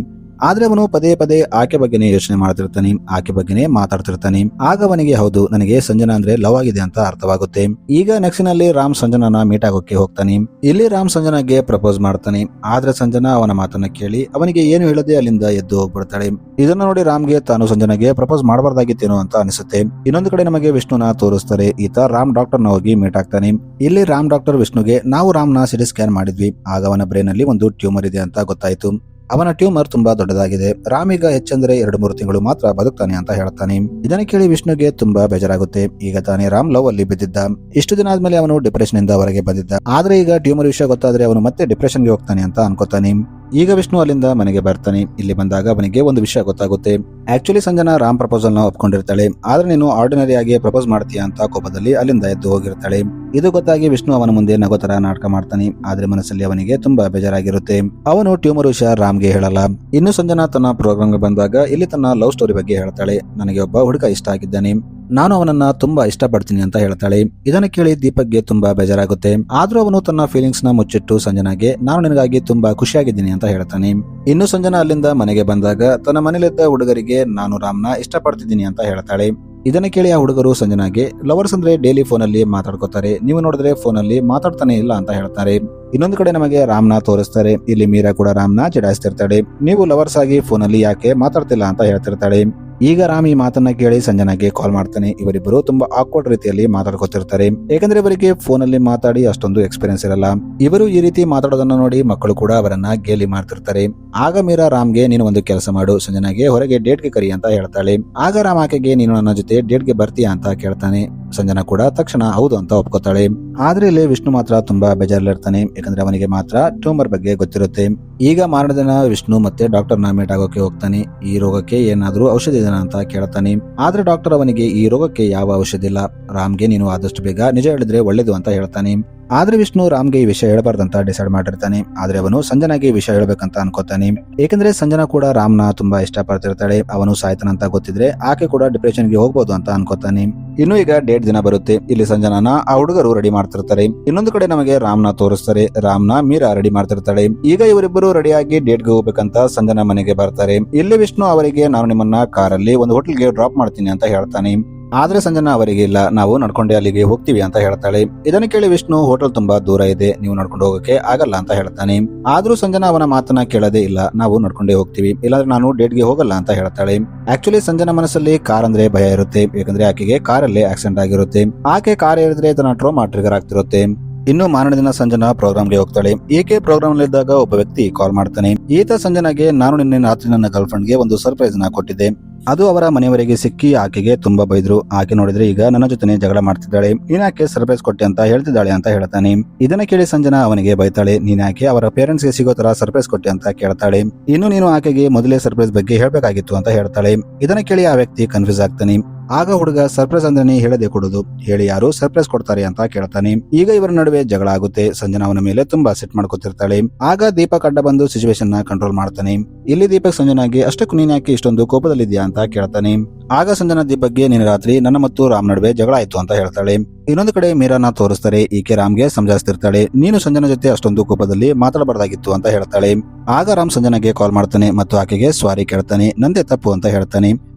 ಆದ್ರೆ ಅವನು ಪದೇ ಪದೇ ಆಕೆ ಬಗ್ಗೆನೇ ಯೋಚನೆ ಮಾಡ್ತಿರ್ತಾನೆ. ಆಕೆ ಬಗ್ಗೆನೇ ಮಾತಾಡ್ತಿರ್ತಾನೆ. ಆಗ ಅವನಿಗೆ ಹೌದು ನನಗೆ ಸಂಜನಾ ಅಂದ್ರೆ ಲವ್ ಆಗಿದೆ ಅಂತ ಅರ್ಥವಾಗುತ್ತೆ. ಈಗ ನೆಕ್ಸ್ಟ್ ನಲ್ಲಿ ರಾಮ್ ಸಂಜನಾನ ಮೀಟ್ ಆಗೋಕೆ ಹೋಗ್ತಾನೆ. ಇಲ್ಲಿ ರಾಮ್ ಸಂಜನಾಗೆ ಪ್ರಪೋಸ್ ಮಾಡ್ತಾನೆ. ಆದ್ರೆ ಸಂಜನಾ ಅವನ ಮಾತನ್ನ ಕೇಳಿ ಅವನಿಗೆ ಏನು ಹೇಳದೆ ಅಲ್ಲಿಂದ ಎದ್ದು ಹೋಗ್ಬಿಡ್ತಾಳೆ. ಇದನ್ನ ನೋಡಿ ರಾಮ್ಗೆ ತಾನು ಸಂಜನಾಗೆ ಪ್ರಪೋಸ್ ಮಾಡಬಾರ್ದಾಗಿತ್ತೇನೋ ಅಂತ ಅನಿಸುತ್ತೆ. ಇನ್ನೊಂದು ಕಡೆ ನಮಗೆ ವಿಷ್ಣುನ ತೋರಿಸ್ತಾರೆ. ಈತ ರಾಮ್ ಡಾಕ್ಟರ್ ನ ಹೋಗಿ ಮೀಟ್ ಆಗ್ತಾನೆ. ಇಲ್ಲಿ ರಾಮ್ ಡಾಕ್ಟರ್ ವಿಷ್ಣುಗೆ ನಾವು ರಾಮ್ನ ಸಿಟಿ ಸ್ಕ್ಯಾನ್ ಮಾಡಿದ್ವಿ. ಆಗ ಅವನ ಬ್ರೈನ್ ಅಲ್ಲಿ ಒಂದು ಟ್ಯೂಮರ್ ಇದೆ ಅಂತ ಗೊತ್ತಾಯ್ತು. ಅವನ ಟ್ಯೂಮರ್ ತುಂಬಾ ದೊಡ್ಡದಾಗಿದೆ. ರಾಮ್ ಈಗ ಹೆಚ್ಚಂದ್ರೆ 2-3 ತಿಂಗಳು ಮಾತ್ರ ಬದುಕ್ತಾನೆ ಅಂತ ಹೇಳ್ತಾನೆ. ಇದನ್ನ ಕೇಳಿ ವಿಷ್ಣುಗೆ ತುಂಬಾ ಬೇಜಾರಾಗುತ್ತೆ. ಈಗ ತಾನೇ ರಾಮ್ ಲವ್ ಅಲ್ಲಿ ಬಿದ್ದಿದ್ದ. ಇಷ್ಟು ದಿನ ಆದ್ಮೇಲೆ ಅವನು ಡಿಪ್ರೆಷನ್ ಇಂದ ಹೊರಗೆ ಬಂದಿದ್ದ. ಆದ್ರೆ ಈಗ ಟ್ಯೂಮರ್ ವಿಷಯ ಗೊತ್ತಾದ್ರೆ ಅವನು ಮತ್ತೆ ಡಿಪ್ರೆಷನ್ಗೆ ಹೋಗ್ತಾನೆ ಅಂತ ಅನ್ಕೋತಾನೆ. ಈಗ ವಿಷ್ಣು ಅಲ್ಲಿಂದ ಮನೆಗೆ ಬರ್ತಾನೆ. ಇಲ್ಲಿ ಬಂದಾಗ ಅವನಿಗೆ ಒಂದು ವಿಷಯ ಗೊತ್ತಾಗುತ್ತೆ. ಆಕ್ಚುಲಿ ಸಂಜನಾ ರಾಮ್ ಪ್ರಪೋಸಲ್ ನ ಒಪ್ಕೊಂಡಿರ್ತಾಳೆ, ಆದ್ರೆ ನೀನು ಆರ್ಡಿನರಿ ಆಗಿ ಪ್ರಪೋಸ್ ಮಾಡ್ತೀಯ ಅಂತ ಕೋಪದಲ್ಲಿ ಅಲ್ಲಿಂದ ಎದ್ದು ಹೋಗಿರ್ತಾಳೆ. ಇದು ಗೊತ್ತಾಗಿ ವಿಷ್ಣು ಅವನ ಮುಂದೆ ನಗೋತರ ನಾಟಕ ಮಾಡ್ತಾನೆ. ಆದ್ರೆ ಮನಸ್ಸಲ್ಲಿ ಅವನಿಗೆ ತುಂಬಾ ಬೇಜಾರಾಗಿರುತ್ತೆ. ಅವನು ಟ್ಯೂಮರ್ ವಿಷಯ ರಾಮ್ಗೆ ಹೇಳಲ್ಲ. ಇನ್ನು ಸಂಜನಾ ತನ್ನ ಪ್ರೋಗ್ರಾಮ್ಗೆ ಬಂದಾಗ ಇಲ್ಲಿ ತನ್ನ ಲವ್ ಸ್ಟೋರಿ ಬಗ್ಗೆ ಹೇಳ್ತಾಳೆ. ನನಗೆ ಒಬ್ಬ ಹುಡುಗ ಇಷ್ಟ ಆಗಿದ್ದಾನೆ, ನಾನು ಅವನನ್ನ ತುಂಬಾ ಇಷ್ಟಪಡ್ತೀನಿ ಅಂತ ಹೇಳ್ತಾಳೆ. ಇದನ್ನ ಕೇಳಿ ದೀಪಕ್ಗೆ ತುಂಬಾ ಬೇಜಾರಾಗುತ್ತೆ. ಆದ್ರೂ ಅವನು ತನ್ನ ಫೀಲಿಂಗ್ಸ್ ನ ಮುಚ್ಚಿಟ್ಟು ಸಂಜನಾಗೆ ನಾನು ನಿನಗಾಗಿ ತುಂಬಾ ಖುಷಿಯಾಗಿದ್ದೀನಿ ಅಂತ ಹೇಳ್ತಾನೆ. ಇನ್ನು ಸಂಜನಾ ಅಲ್ಲಿಂದ ಮನೆಗೆ ಬಂದಾಗ ತನ್ನ ಮನೇಲಿದ್ದ ಹುಡುಗರಿಗೆ ನಾನು ರಾಮ್ನ ಇಷ್ಟಪಡ್ತಿದ್ದೀನಿ ಅಂತ ಹೇಳ್ತಾಳೆ. ಇದನ್ನ ಕೇಳಿ ಆ ಹುಡುಗರು ಸಂಜನಾಗೆ ಲವರ್ಸ್ ಅಂದ್ರೆ ಡೈಲಿ ಫೋನ್ ಅಲ್ಲಿ ಮಾತಾಡ್ಕೋತಾರೆ, ನೀವು ನೋಡಿದ್ರೆ ಫೋನ್ ಅಲ್ಲಿ ಮಾತಾಡ್ತಾನೆ ಇಲ್ಲ ಅಂತ ಹೇಳ್ತಾರೆ. ಇನ್ನೊಂದು ಕಡೆ ನಮಗೆ ರಾಮ್ನ ತೋರಿಸ್ತಾರೆ. ಇಲ್ಲಿ ಮೀರಾ ಕೂಡ ರಾಮ್ನ ಚಿಡಾಯಿಸ್ತಿರ್ತಾಳೆ, ನೀವು ಲವರ್ಸ್ ಆಗಿ ಫೋನ್ ಅಲ್ಲಿ ಯಾಕೆ ಮಾತಾಡ್ತಿಲ್ಲ ಅಂತ ಹೇಳ್ತಿರ್ತಾಳೆ. ಈಗ ರಾಮ್ ಈ ಮಾತನ್ನ ಕೇಳಿ ಸಂಜನಾಗೆ ಕಾಲ್ ಮಾಡ್ತಾನೆ. ಇವರಿಬ್ಬರು ತುಂಬಾ ಆಕ್ವರ್ಡ್ ರೀತಿಯಲ್ಲಿ ಮಾತಾಡ್ಕೊತಿರ್ತಾರೆ, ಯಾಕಂದ್ರೆ ಇವರಿಗೆ ಫೋನ್ ಅಲ್ಲಿ ಮಾತಾಡಿ ಅಷ್ಟೊಂದು ಎಕ್ಸ್ಪೀರಿಯನ್ಸ್ ಇರಲ್ಲ. ಇವರು ಈ ರೀತಿ ಮಾತಾಡೋದನ್ನ ನೋಡಿ ಮಕ್ಕಳು ಕೂಡ ಅವರನ್ನ ಗೇಲಿ ಮಾಡ್ತಿರ್ತಾರೆ. ಆಗ ಮೀರಾ ರಾಮ್ಗೆ ನೀನು ಒಂದು ಕೆಲಸ ಮಾಡು, ಸಂಜನಾಗೆ ಹೊರಗೆ ಡೇಟ್ಗೆ ಕರಿ ಅಂತ ಹೇಳ್ತಾಳೆ. ಆಗ ರಾಮ್ ಆಕೆಗೆ ನೀನು ನನ್ನ ಜೊತೆ ಡೇಟ್ಗೆ ಬರ್ತೀಯಾ ಅಂತ ಕೇಳ್ತಾನೆ. ಸಂಜನಾ ಕೂಡ ತಕ್ಷಣ ಹೌದು ಅಂತ ಒಪ್ಕೋತಾಳೆ. ಆದ್ರೆ ಇಲ್ಲಿ ವಿಷ್ಣು ಮಾತ್ರ ತುಂಬಾ ಬೇಜಾರಲ್ಲಿರ್ತಾನೆ, ಯಾಕಂದ್ರೆ ಅವನಿಗೆ ಮಾತ್ರ ಟ್ಯೂಮರ್ ಬಗ್ಗೆ ಗೊತ್ತಿರುತ್ತೆ. ಈಗ ಮಾರನೇ ದಿನ ವಿಷ್ಣು ಮತ್ತೆ ಡಾಕ್ಟರ್ ನ ಮೀಟ್ ಆಗೋಕೆ ಹೋಗ್ತಾನೆ. ಈ ರೋಗಕ್ಕೆ ಏನಾದ್ರೂ ಔಷಧಿ ಇದೆನಾ ಅಂತ ಕೇಳ್ತಾನೆ. ಆದ್ರೆ ಡಾಕ್ಟರ್ ಅವನಿಗೆ ಈ ರೋಗಕ್ಕೆ ಯಾವ ಔಷಧಿ ಇಲ್ಲ, ರಾಮ್ಗೆ ನೀನು ಆದಷ್ಟು ಬೇಗ ನಿಜ ಹೇಳಿದ್ರೆ ಒಳ್ಳೇದು ಅಂತ ಹೇಳ್ತಾನೆ. ಆದ್ರೆ ವಿಷ್ಣು ರಾಮ್ಗೆ ಈ ವಿಷಯ ಹೇಳಬಾರ್ದಂತ ಡಿಸೈಡ್ ಮಾಡಿರ್ತಾನೆ. ಆದ್ರೆ ಅವನು ಸಂಜನಾಗೆ ಈ ವಿಷಯ ಹೇಳ್ಬೇಕಂತ ಅನ್ಕೋತಾನೆ, ಏಕೆಂದ್ರೆ ಸಂಜನಾ ಕೂಡ ರಾಮ್ನ ತುಂಬಾ ಇಷ್ಟಪಡ್ತಿರ್ತಾಳೆ. ಅವನು ಸಾಯ್ತಾನಂತ ಗೊತ್ತಿದ್ರೆ ಆಕೆ ಕೂಡ ಡಿಪ್ರೆಷನ್ ಗೆ ಹೋಗ್ಬೋದು ಅಂತ ಅನ್ಕೋತಾನೆ. ಇನ್ನು ಈಗ ಡೇಟ್ ದಿನ ಬರುತ್ತೆ. ಇಲ್ಲಿ ಸಂಜನಾನ ಆ ಹುಡುಗರು ರೆಡಿ ಮಾಡ್ತಿರ್ತಾರೆ. ಇನ್ನೊಂದು ಕಡೆ ನಮಗೆ ರಾಮ್ನ ತೋರಿಸ್ತಾರೆ. ರಾಮ್ನ ಮೀರಾ ರೆಡಿ ಮಾಡ್ತಿರ್ತಾಳೆ. ಈಗ ಇವರಿಬ್ಬರು ರೆಡಿಯಾಗಿ ಡೇಟ್ಗೆ ಹೋಗ್ಬೇಕಂತ ಸಂಜನಾ ಮನೆಗೆ ಬರ್ತಾರೆ. ಇಲ್ಲಿ ವಿಷ್ಣು ಅವರಿಗೆ ನಾನು ನಿಮ್ಮನ್ನ ಕಾರಲ್ಲಿ ಒಂದು ಹೋಟೆಲ್ಗೆ ಡ್ರಾಪ್ ಮಾಡ್ತೀನಿ ಅಂತ ಹೇಳ್ತಾನೆ. ಆದ್ರೆ ಸಂಜನಾ ಅವರಿಗೆ ಇಲ್ಲ, ನಾವು ನಡ್ಕೊಂಡೆ ಅಲ್ಲಿಗೆ ಹೋಗ್ತೀವಿ ಅಂತ ಹೇಳ್ತಾಳೆ. ಇದನ್ನು ಕೇಳಿ ವಿಷ್ಣು ಹೋಟೆಲ್ ತುಂಬಾ ದೂರ ಇದೆ, ನೀವು ನಡ್ಕೊಂಡು ಹೋಗಕ್ಕೆ ಆಗಲ್ಲ ಅಂತ ಹೇಳ್ತಾನೆ. ಆದ್ರೂ ಸಂಜನಾ ಅವನ ಮಾತನ್ನ ಕೇಳದೇ ಇಲ್ಲ, ನಾವು ನಡ್ಕೊಂಡೇ ಹೋಗ್ತೀವಿ, ಇಲ್ಲಾಂದ್ರೆ ನಾನು ಡೇಟ್ಗೆ ಹೋಗಲ್ಲ ಅಂತ ಹೇಳ್ತಾಳೆ. ಆಕ್ಚುಲಿ ಸಂಜನಾ ಮನಸ್ಸಲ್ಲಿ ಕಾರ್ ಅಂದ್ರೆ ಭಯ ಇರುತ್ತೆ, ಯಾಕಂದ್ರೆ ಆಕೆಗೆ ಕಾರಲ್ಲೇ ಆಕ್ಸಿಡೆಂಟ್ ಆಗಿರುತ್ತೆ. ಆಕೆ ಕಾರ್ ಏರಿದ್ರೆ ತನ್ನ ಟ್ರೋಮಾ ಟ್ರಿಗರ್ ಆಗ್ತಿರುತ್ತೆ. ಇನ್ನು ಮಾರನೇ ದಿನ ಸಂಜನಾ ಪ್ರೋಗ್ರಾಮ್ಗೆ ಹೋಗ್ತಾಳೆ. ಈಕೆ ಪ್ರೋಗ್ರಾಮ್ ನಲ್ಲಿದ್ದಾಗ ಒಬ್ಬ ವ್ಯಕ್ತಿ ಕಾಲ್ ಮಾಡ್ತಾನೆ. ಈತ ಸಂಜನಾಗೆ ನಾನು ನಿನ್ನೆ ರಾತ್ರಿ ನನ್ನ ಗರ್ಲ್ ಫ್ರೆಂಡ್ಗೆ ಒಂದು ಸರ್ಪ್ರೈಸ್ ನ ಕೊಟ್ಟಿದ್ದೆ, ಅದು ಅವರ ಮನೆಯವರೆಗೆ ಸಿಕ್ಕಿ ಆಕೆಗೆ ತುಂಬಾ ಬೈದ್ರು. ಆಕೆ ನೋಡಿದ್ರೆ ಈಗ ನನ್ನ ಜೊತೆ ಜಗಳ ಮಾಡ್ತಿದ್ದಾಳೆ, ನೀನಾಕೆ ಸರ್ಪ್ರೈಸ್ ಕೊಟ್ಟೆ ಅಂತ ಹೇಳ್ತಿದ್ದಾಳೆ ಅಂತ ಹೇಳ್ತಾನೆ. ಇದನ್ನ ಕೇಳಿ ಸಂಜನಾ ಅವನಿಗೆ ಬೈತಾಳೆ, ನೀನಾಕೆ ಅವರ ಪೇರೆಂಟ್ಸ್ ಗೆ ಸಿಗೋ ತರ ಸರ್ಪ್ರೈಸ್ ಕೊಟ್ಟೆ ಅಂತ ಕೇಳ್ತಾಳೆ. ಇನ್ನು ನೀನು ಆಕೆಗೆ ಮೊದಲೇ ಸರ್ಪ್ರೈಸ್ ಬಗ್ಗೆ ಹೇಳ್ಬೇಕಾಗಿತ್ತು ಅಂತ ಹೇಳ್ತಾಳೆ. ಇದನ್ನ ಕೇಳಿ ಆ ವ್ಯಕ್ತಿ ಕನ್ಫ್ಯೂಸ್ ಆಗ್ತಾನೆ. ಆಗ ಹುಡುಗ ಸರ್ಪ್ರೈಸ್ ಅಂದ್ರೆ ಹೇಳದೆ ಕೊಡುದು, ಹೇಳಿ ಯಾರು ಸರ್ಪ್ರೈಸ್ ಕೊಡ್ತಾರೆ ಅಂತ ಕೇಳ್ತಾನೆ. ಈಗ ಇವರ ನಡುವೆ ಜಗಳ ಆಗುತ್ತೆ. ಸಂಜನಾ ಅವನ ಮೇಲೆ ತುಂಬಾ ಸೆಟ್ ಮಾಡ್ಕೊತಿರ್ತಾಳೆ. ಆಗ ದೀಪಕ್ ಅಡ್ಡ ಬಂದು ಸಿಚುವೇಶನ್ ನ ಕಂಟ್ರೋಲ್ ಮಾಡ್ತಾನೆ. ಇಲ್ಲಿ ದೀಪಕ್ ಸಂಜನಾಗೆ ಅಷ್ಟಕ್ಕೂ ನೀನ್ ಯಾಕೆ ಇಷ್ಟೊಂದು ಕೋಪದಲ್ಲಿದ್ಯಾ ಅಂತ ಕೇಳ್ತಾನೆ. ಆಗ ಸಂಜನಾ ದೀಪಕ್ಗೆ ನಿನ್ನೆ ರಾತ್ರಿ ನನ್ನ ಮತ್ತು ರಾಮ್ ನಡುವೆ ಜಗಳ ಆಯ್ತು ಅಂತ ಹೇಳ್ತಾಳೆ. ಇನ್ನೊಂದು ಕಡೆ ಮೀರಾನ ತೋರಿಸ್ತಾರೆ. ಈಕೆ ರಾಮ್ಗೆ ಸಮಜಾಯಿಸ್ತಿರ್ತಾಳೆ, ನೀನು ಸಂಜನಾ ಜೊತೆ ಅಷ್ಟೊಂದು ಕೋಪದಲ್ಲಿ ಮಾತಾಡಬಾರ್ದಾಗಿತ್ತು ಅಂತ ಹೇಳ್ತಾಳೆ. ಆಗ ರಾಮ್ ಸಂಜನಾಗೆ ಕಾಲ್ ಮಾಡ್ತಾನೆ ಮತ್ತು ಆಕೆಗೆ ಸಾರಿ ಕೇಳ್ತಾನೆ, ನಂದೇ ತಪ್ಪು ಅಂತ ಹೇಳ್ತಾನೆ.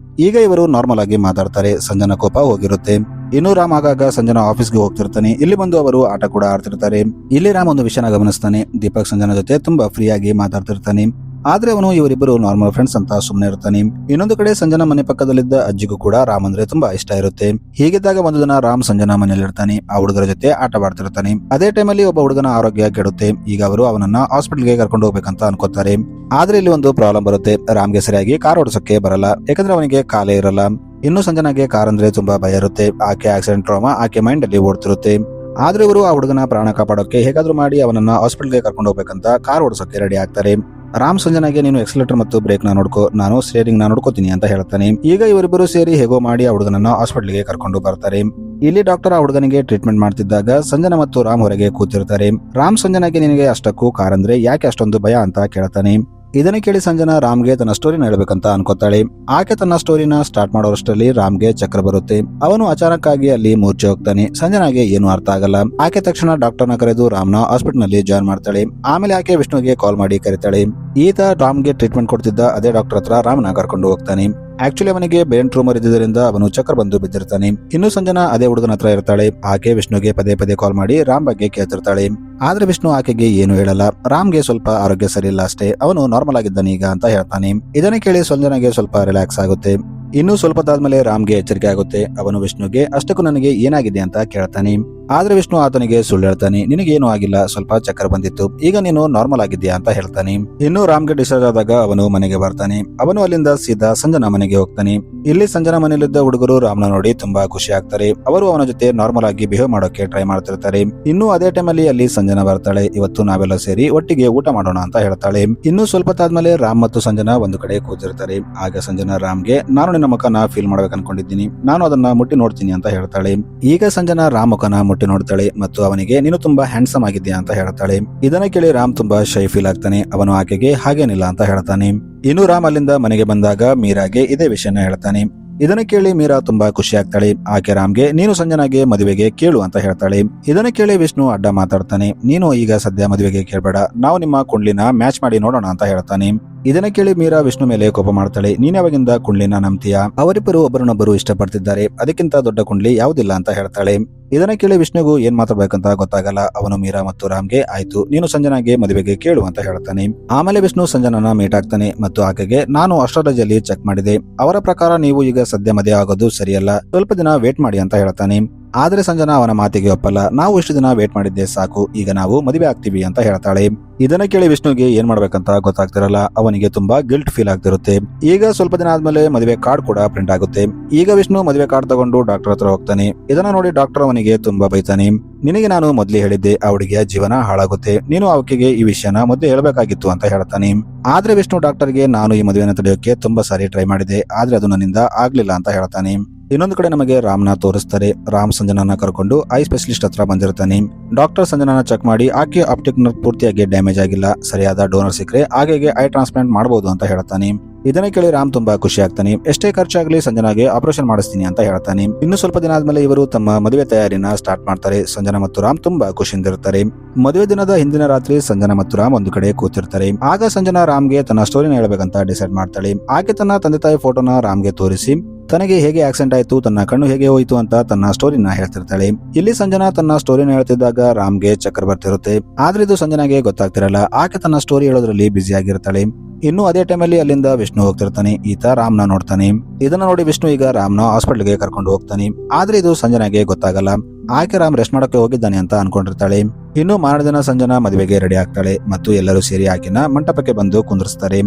ಈಗ ಇವರು ನಾರ್ಮಲ್ ಆಗಿ ಮಾತಾಡ್ತಾರೆ. ಸಂಜನಾ ಕೋಪ ಹೋಗಿರುತ್ತೆ. ಇನ್ನು ರಾಮ್ ಆಗಾಗ ಸಂಜನಾ ಆಫೀಸ್ಗೆ ಹೋಗ್ತಿರ್ತಾನೆ. ಇಲ್ಲಿ ಬಂದು ಅವರು ಆಟ ಕೂಡ ಆಡ್ತಿರ್ತಾರೆ. ಇಲ್ಲಿ ರಾಮ್ ಒಂದು ವಿಷಯನ ಗಮನಿಸ್ತಾನೆ, ದೀಪಕ್ ಸಂಜನಾ ಜೊತೆ ತುಂಬಾ ಫ್ರೀ ಆಗಿ ಮಾತಾಡ್ತಿರ್ತಾನೆ. ಆದ್ರೆ ಅವನು ಇವರಿಬ್ಬರು ನಾರ್ಮಲ್ ಫ್ರೆಂಡ್ಸ್ ಅಂತ ಸುಮ್ಮನೆ ಇರ್ತಾನೆ. ಇನ್ನೊಂದು ಕಡೆ ಸಂಜನಾ ಮನೆ ಪಕ್ಕದಲ್ಲಿದ್ದ ಅಜ್ಜಿಗೂ ಕೂಡ ರಾಮ್ ಅಂದ್ರೆ ತುಂಬಾ ಇಷ್ಟ ಇರುತ್ತೆ. ಹೀಗಿದ್ದಾಗ ಒಂದು ದಿನ ರಾಮ್ ಸಂಜನಾ ಮನೆಯಲ್ಲಿರ್ತಾನೆ. ಆ ಹುಡುಗರ ಜೊತೆ ಆಟ ಆಡ್ತಿರ್ತಾನೆ. ಅದೇ ಟೈಮಲ್ಲಿ ಒಬ್ಬ ಹುಡುಗನ ಆರೋಗ್ಯ ಕೆಡುತ್ತೆ. ಈಗ ಅವರು ಅವನನ್ನ ಹಾಸ್ಪಿಟಲ್ಗೆ ಕರ್ಕೊಂಡು ಹೋಗ್ಬೇಕಂತ ಅನ್ಕೋತಾರೆ. ಆದ್ರೆ ಇಲ್ಲಿ ಒಂದು ಪ್ರಾಬ್ಲಮ್ ಬರುತ್ತೆ. ರಾಮ್ಗೆ ಸರಿಯಾಗಿ ಕಾರ್ ಓಡಿಸೋಕೆ ಬರಲ್ಲ, ಯಾಕಂದ್ರೆ ಅವನಿಗೆ ಕಾಲೇ ಇರಲ್ಲ. ಇನ್ನು ಸಂಜನಾಗೆ ಕಾರ್ ಅಂದ್ರೆ ತುಂಬಾ ಭಯ ಇರುತ್ತೆ. ಆಕೆ ಆಕ್ಸಿಡೆಂಟ್ ಟ್ರಾಮಾ ಆಕೆ ಮೈಂಡ್ ಅಲ್ಲಿ ಓಡ್ತಿರುತ್ತೆ. ಆದ್ರೆ ಇವರು ಆ ಹುಡುಗನ ಪ್ರಾಣ ಕಾಪಾಡೋಕೆ ಹೇಗಾದ್ರೂ ಮಾಡಿ ಅವನನ್ನ ಹಾಸ್ಪಿಟಲ್ಗೆ ಕರ್ಕೊಂಡು ಹೋಗ್ಬೇಕಂತ ಕಾರ್ ಓಡಿಸೋಕೆ ರೆಡಿ ಆಗ್ತಾರೆ. ರಾಮ್ ಸಂಜನಾಗೆ ನೀನು ಎಕ್ಸಲೇಟರ್ ಮತ್ತು ಬ್ರೇಕ್ ನ ನೋಡ್ಕೋ, ನಾನು ಸ್ಟೇರಿಂಗ್ ನ ನೋಡ್ಕೋತೀನಿ ಅಂತ ಹೇಳ್ತಾನೆ. ಈಗ ಇವರಿಬ್ಬರು ಸೇರಿ ಹೇಗೋ ಮಾಡಿ ಆ ಹುಡುಗನನ್ನ ಹಾಸ್ಪಿಟಲ್ಗೆ ಕರ್ಕೊಂಡು ಬರ್ತಾರೆ. ಇಲ್ಲಿ ಡಾಕ್ಟರ್ ಆ ಹುಡುಗನಿಗೆ ಟ್ರೀಟ್ಮೆಂಟ್ ಮಾಡ್ತಿದ್ದಾಗ ಸಂಜನಾ ಮತ್ತು ರಾಮ್ ಹೊರಗೆ ಕೂತಿರ್ತಾರೆ. ರಾಮ್ ಸಂಜನಾಗೆ ನಿನಗೆ ಅಷ್ಟಕ್ಕೂ ಕಾರ್ ಅಂದ್ರೆ ಯಾಕೆ ಅಷ್ಟೊಂದು ಭಯ ಅಂತ ಕೇಳ್ತಾನೆ. ಇದನ್ನ ಕೇಳಿ ಸಂಜನಾ ರಾಮ್ಗೆ ತನ್ನ ಸ್ಟೋರಿನ ಹೇಳ್ಬೇಕಂತ ಅನ್ಕೋತಾಳೆ. ಆಕೆ ತನ್ನ ಸ್ಟೋರಿನ ಸ್ಟಾರ್ಟ್ ಮಾಡೋಷ್ಟರಲ್ಲಿ ರಾಮ್ಗೆ ಚಕ್ರ ಬರುತ್ತೆ. ಅವನು ಅಚಾನಕ್ ಆಗಿ ಅಲ್ಲಿ ಮೂರ್ಛೆ ಹೋಗ್ತಾನೆ. ಸಂಜನಾಗೆ ಏನು ಅರ್ಥ ಆಗಲ್ಲ. ಆಕೆ ತಕ್ಷಣ ಡಾಕ್ಟರ್ನ ಕರೆದು ರಾಮ್ನ ಹಾಸ್ಪಿಟಲ್ ನಲ್ಲಿ ಜಾಯ್ನ್ ಮಾಡ್ತಾಳೆ. ಆಮೇಲೆ ಆಕೆ ವಿಷ್ಣುಗೆ ಕಾಲ್ ಮಾಡಿ ಕರೀತಾಳೆ. ಈತ ರಾಮ್ಗೆ ಟ್ರೀಟ್ಮೆಂಟ್ ಕೊಡ್ತಿದ್ದ ಅದೇ ಡಾಕ್ಟರ್ ಹತ್ರ ರಾಮ್ನ ಕರ್ಕೊಂಡು ಹೋಗ್ತಾನೆ. ಆಕ್ಚುಲಿ ಅವನಿಗೆ ಬ್ರೈನ್ ಟ್ಯೂಮರ್ ಇದ್ದಿದ್ದರಿಂದ ಅವನು ಚಕ್ರ ಬಂದು ಬಿದ್ದಿರ್ತಾನೆ. ಇನ್ನು ಸಂಜನಾ ಅದೇ ಹುಡುಗನ ಹತ್ರ ಇರ್ತಾಳೆ. ಆಕೆ ವಿಷ್ಣುಗೆ ಪದೇ ಪದೇ ಕಾಲ್ ಮಾಡಿ ರಾಮ್ ಬಗ್ಗೆ ಕೇಳ್ತಿರ್ತಾಳೆ. ಆದ್ರೆ ವಿಷ್ಣು ಆಕೆಗೆ ಏನು ಹೇಳಲ್ಲ. ರಾಮ್ಗೆ ಸ್ವಲ್ಪ ಆರೋಗ್ಯ ಸರಿ ಇಲ್ಲ ಅಷ್ಟೇ, ಅವನು ನಾರ್ಮಲ್ ಆಗಿದ್ದಾನೆ ಈಗ ಅಂತ ಹೇಳ್ತಾನೆ. ಇದನ್ನ ಕೇಳಿ ಸಂಜನಾಗೆ ಸ್ವಲ್ಪ ರಿಲ್ಯಾಕ್ಸ್ ಆಗುತ್ತೆ. ಇನ್ನು ಸ್ವಲ್ಪದಾದ್ಮೇಲೆ ರಾಮ್ಗೆ ಎಚ್ಚರಿಕೆ ಆಗುತ್ತೆ. ಅವನು ವಿಷ್ಣುಗೆ ಅಷ್ಟಕ್ಕೂ ನನಗೆ ಏನಾಗಿದೆ ಅಂತ ಕೇಳ್ತಾನೆ. ಆದ್ರೆ ವಿಷ್ಣು ಆತನಿಗೆ ಸುಳ್ಳು ಹೇಳ್ತಾನೆ. ನಿನಗೇನು ಆಗಿಲ್ಲ, ಸ್ವಲ್ಪ ಚಕ್ಕರ್ ಬಂದಿತ್ತು, ಈಗ ನೀನು ನಾರ್ಮಲ್ ಆಗಿದ್ಯಾ ಅಂತ ಹೇಳ್ತಾನೆ. ಇನ್ನು ರಾಮ್ಗೆ ಡಿಸ್ಚಾರ್ಜ್ ಆದಾಗ ಅವನು ಮನೆಗೆ ಬರ್ತಾನೆ. ಅವನು ಅಲ್ಲಿಂದ ಸೀದಾ ಸಂಜನಾ ಮನೆಗೆ ಹೋಗ್ತಾನೆ. ಇಲ್ಲಿ ಸಂಜನಾ ಮನೆಯಲ್ಲಿದ್ದ ಹುಡುಗರು ರಾಮ್ನ ನೋಡಿ ತುಂಬಾ ಖುಷಿ ಆಗ್ತಾರೆ. ಅವರು ಅವನ ಜೊತೆ ನಾರ್ಮಲ್ ಆಗಿ ಬಿಹೇವ್ ಮಾಡೋಕೆ ಟ್ರೈ ಮಾಡ್ತಿರ್ತಾರೆ. ಇನ್ನು ಅದೇ ಟೈಮಲ್ಲಿ ಅಲ್ಲಿ ಸಂಜನಾ ಬರ್ತಾಳೆ. ಇವತ್ತು ನಾವೆಲ್ಲ ಸೇರಿ ಒಟ್ಟಿಗೆ ಊಟ ಮಾಡೋಣ ಅಂತ ಹೇಳ್ತಾಳೆ. ಇನ್ನು ಸ್ವಲ್ಪ ತಾದ್ಮೇಲೆ ರಾಮ್ ಮತ್ತು ಸಂಜನಾ ಒಂದು ಕಡೆ ಕೂತಿರ್ತಾರೆ. ಆಗ ಸಂಜನಾ ರಾಮ್ಗೆ, ನಾನು ನಿನ್ನ ಮುಖನ ಫೀಲ್ ಮಾಡ್ಬೇಕು ಅನ್ಕೊಂಡಿದ್ದೀನಿ, ನಾನು ಅದನ್ನ ಮುಟ್ಟಿ ನೋಡ್ತೀನಿ ಅಂತ ಹೇಳ್ತಾಳೆ. ಈಗ ಸಂಜನಾ ರಾಮ್ ಮುಖನ ಮುಟ್ಟಿ ನೋಡ್ತಾಳೆ ಮತ್ತು ಅವನಿಗೆ, ನೀನು ತುಂಬಾ ಹ್ಯಾಂಡ್ಸಮ್ ಆಗಿದ್ಯಾ ಅಂತ ಹೇಳ್ತಾಳೆ. ಇದನ್ನ ಕೇಳಿ ರಾಮ್ ತುಂಬಾ ಶೈ ಫೀಲ್ ಆಗ್ತಾನೆ. ಅವನು ಆಕೆಗೆ ಹಾಗೇನಿಲ್ಲ ಅಂತ ಹೇಳ್ತಾನೆ. ಇನ್ನು ರಾಮ್ ಅಲ್ಲಿಂದ ಮನೆಗೆ ಬಂದಾಗ ಮೀರಾಗೆ ಇದೇ ವಿಷಯನ ಹೇಳ್ತಾನೆ. ಇದನ್ನ ಕೇಳಿ ಮೀರಾ ತುಂಬಾ ಖುಷಿ ಆಗ್ತಾಳೆ. ಆಕೆ ರಾಮ್ಗೆ, ನೀನು ಸಂಜನಾಗೆ ಮದುವೆಗೆ ಕೇಳು ಅಂತ ಹೇಳ್ತಾಳೆ. ಇದನ್ನ ಕೇಳಿ ವಿಷ್ಣು ಅಡ್ಡ ಮಾತಾಡ್ತಾನೆ. ನೀನು ಈಗ ಸದ್ಯ ಮದುವೆಗೆ ಕೇಳಬೇಡ, ನಾವು ನಿಮ್ಮ ಕುಂಡ್ಲಿನ ಮ್ಯಾಚ್ ಮಾಡಿ ನೋಡೋಣ ಅಂತ ಹೇಳ್ತಾನೆ. ಇದನ್ನ ಕೇಳಿ ಮೀರಾ ವಿಷ್ಣು ಮೇಲೆ ಕೋಪ ಮಾಡ್ತಾಳೆ. ನೀನ್ ಯಾವಾಗಿಂದ ಕುಂಡ್ಲಿನ ನಂಬ್ತೀಯಾ? ಅವರಿಬ್ಬರು ಒಬ್ಬರನ್ನೊಬ್ಬರು ಇಷ್ಟಪಡ್ತಿದ್ದಾರೆ, ಅದಕ್ಕಿಂತ ದೊಡ್ಡ ಕುಂಡ್ಲಿ ಯಾವುದಿಲ್ಲ ಅಂತ ಹೇಳ್ತಾಳೆ. ಇದನ್ನ ಕೇಳಿ ವಿಷ್ಣುಗೂ ಏನ್ ಮಾತಾಡ್ಬೇಕಂತ ಗೊತ್ತಾಗಲ್ಲ. ಅವನು ಮೀರಾ ಮತ್ತು ರಾಮ್ಗೆ, ಆಯ್ತು ನೀನು ಸಂಜನಾಗೆ ಮದುವೆಗೆ ಕೇಳು ಅಂತ ಹೇಳ್ತಾನೆ. ಆಮೇಲೆ ವಿಷ್ಣು ಸಂಜನನ ಮೀಟ್ ಆಗ್ತಾನೆ ಮತ್ತು ಆಕೆಗೆ, ನಾನು ಅಸ್ಟ್ರಾಲಜಿಯಲ್ಲಿ ಚೆಕ್ ಮಾಡಿದೆ, ಅವರ ಪ್ರಕಾರ ನೀವು ಈಗ ಸದ್ಯ ಮದುವೆ ಆಗೋದು ಸರಿಯಲ್ಲ, ಸ್ವಲ್ಪ ದಿನ ವೇಟ್ ಮಾಡಿ ಅಂತ ಹೇಳ್ತಾನೆ. ಆದ್ರೆ ಸಂಜನಾ ಅವನ ಮಾತಿಗೆ ಒಪ್ಪಲ್ಲ. ನಾವು ಇಷ್ಟು ದಿನ ವೇಟ್ ಮಾಡಿದ್ದೆ ಸಾಕು, ಈಗ ನಾವು ಮದುವೆ ಆಗ್ತೀವಿ ಅಂತ ಹೇಳ್ತಾಳೆ. ಇದನ್ನ ಕೇಳಿ ವಿಷ್ಣುಗೆ ಏನ್ ಮಾಡ್ಬೇಕಂತ ಗೊತ್ತಾಗ್ತಿರಲ್ಲ. ಅವನಿಗೆ ತುಂಬಾ ಗಿಲ್ಟ್ ಫೀಲ್ ಆಗ್ತಿರುತ್ತೆ. ಈಗ ಸ್ವಲ್ಪ ದಿನ ಆದ್ಮೇಲೆ ಮದುವೆ ಕಾರ್ಡ್ ಕೂಡ ಪ್ರಿಂಟ್ ಆಗುತ್ತೆ. ಈಗ ವಿಷ್ಣು ಮದುವೆ ಕಾರ್ಡ್ ತಗೊಂಡು ಡಾಕ್ಟರ್ ಹತ್ರ ಹೋಗ್ತಾನೆ. ಇದನ್ನ ನೋಡಿ ಡಾಕ್ಟರ್ ಅವನಿಗೆ ತುಂಬಾ ಬೈತಾನೆ. ನಿನಗೆ ನಾನು ಮೊದ್ಲೇ ಹೇಳಿದ್ದೆ, ಆ ಹುಡುಗಿಯ ಜೀವನ ಹಾಳಾಗುತ್ತೆ, ನೀನು ಆಕೆಗೆ ಈ ವಿಷಯನ ಮೊದಲೇ ಹೇಳಬೇಕಾಗಿತ್ತು ಅಂತ ಹೇಳ್ತಾನೆ. ಆದ್ರೆ ವಿಷ್ಣು ಡಾಕ್ಟರ್ಗೆ, ನಾನು ಈ ಮದುವೆನ ತಡೆಯೋಕೆ ತುಂಬಾ ಸಾರಿ ಟ್ರೈ ಮಾಡಿದೆ, ಆದ್ರೆ ಅದು ನನ್ನಿಂದ ಆಗ್ಲಿಲ್ಲ ಅಂತ ಹೇಳ್ತಾನೆ. ಇನ್ನೊಂದು ಕಡೆ ನಮಗೆ ರಾಮ್ನ ತೋರಿಸ್ತಾರೆ. ರಾಮ್ ಸಂಜನಾನ ಕರ್ಕೊಂಡು ಐ ಸ್ಪೆಷಲಿಸ್ಟ್ ಹತ್ರ ಬಂದಿರ್ತಾನೆ. ಡಾಕ್ಟರ್ ಸಂಜನಾನ ಚೆಕ್ ಮಾಡಿ ಆಕೆ ಆಪ್ಟಿಕ್ ನರ್ವ್ ಪೂರ್ತಿಯಾಗಿ ಡ್ಯಾಮೇಜ್ ಆಗಿಲ್ಲ, ಸರಿಯಾದ ಡೋನರ್ ಸಿಕ್ಕರೆ ಆಕೆಗೆ ಐ ಟ್ರಾನ್ಸ್ಪ್ಲಾಂಟ್ ಮಾಡಬಹುದು ಅಂತ ಹೇಳ್ತಾನೆ. ಇದನ್ನ ಕೇಳಿ ರಾಮ್ ತುಂಬಾ ಖುಷಿ ಆಗ್ತಾನೆ. ಎಷ್ಟೇ ಖರ್ಚಾಗ್ಲಿ ಸಂಜನಾಗೆ ಆಪರೇಷನ್ ಮಾಡಿಸ್ತೀನಿ ಅಂತ ಹೇಳ್ತಾನೆ. ಇನ್ನು ಸ್ವಲ್ಪ ದಿನ ಆದ್ಮೇಲೆ ಇವರು ತಮ್ಮ ಮದುವೆ ತಯಾರಿನ ಸ್ಟಾರ್ಟ್ ಮಾಡ್ತಾರೆ. ಸಂಜನಾ ಮತ್ತು ರಾಮ್ ತುಂಬಾ ಖುಷಿಯಿಂದಿರ್ತಾರೆ. ಮದುವೆ ದಿನದ ಹಿಂದಿನ ರಾತ್ರಿ ಸಂಜನಾ ಮತ್ತು ರಾಮ್ ಒಂದು ಕಡೆ ಕೂತಿರ್ತಾರೆ. ಆಗ ಸಂಜನಾ ರಾಮ್ಗೆ ತನ್ನ ಸ್ಟೋರಿನ ಹೇಳ್ಬೇಕಂತ ಡಿಸೈಡ್ ಮಾಡ್ತಾಳೆ. ಆಕೆ ತನ್ನ ತಂದೆ ತಾಯಿ ಫೋಟೋನ ರಾಮ್ಗೆ ತೋರಿಸಿ ತನಗೆ ಹೇಗೆ ಆಕ್ಸಿಡೆಂಟ್ ಆಯ್ತು, ತನ್ನ ಕಣ್ಣು ಹೇಗೆ ಹೋಯ್ತು ಅಂತ ತನ್ನ ಸ್ಟೋರಿನ ಹೇಳ್ತಿರ್ತಾಳೆ. ಇಲ್ಲಿ ಸಂಜನಾ ತನ್ನ ಸ್ಟೋರಿನ ಹೇಳ್ತಿದ್ದಾಗ ರಾಮ್ಗೆ ಚಕ್ಕರ್ ಬರ್ತಿರುತ್ತೆ. ಆದ್ರೆ ಇದು ಸಂಜನಾಗೆ ಗೊತ್ತಾಗ್ತಿರಲ್ಲ. ಆಕೆ ತನ್ನ ಸ್ಟೋರಿ ಹೇಳೋದ್ರಲ್ಲಿ ಬ್ಯುಸಿ ಆಗಿರ್ತಾಳೆ. ಇನ್ನು ಅದೇ ಟೈಮಲ್ಲಿ ಅಲ್ಲಿಂದ ವಿಷ್ಣು ಹೋಗ್ತಿರ್ತಾನೆ. ಈತ ರಾಮ್ನ ನೋಡ್ತಾನೆ. ಇದನ್ನ ನೋಡಿ ವಿಷ್ಣು ಈಗ ರಾಮ್ನ ಹಾಸ್ಪಿಟಲ್ಗೆ ಕರ್ಕೊಂಡು ಹೋಗ್ತಾನೆ. ಆದ್ರೆ ಇದು ಸಂಜನಾಗೆ ಗೊತ್ತಾಗಲ್ಲ. ಆಕೆ ರಾಮ್ ರೆಸ್ಟ್ ಮಾಡಕ್ಕೆ ಹೋಗಿದ್ದಾನೆ ಅಂತ ಅನ್ಕೊಂಡಿರ್ತಾಳೆ. ಇನ್ನು ಮಾರದಿನ ಸಂಜನಾ ಮದುವೆಗೆ ರೆಡಿ ಆಗ್ತಾಳೆ ಮತ್ತು ಎಲ್ಲರೂ ಸೇರಿ ಆಕಿನ ಮಂಟಪಕ್ಕೆ ಬಂದು ಕುಂದಿರ್ಸ್ತಾರೆ.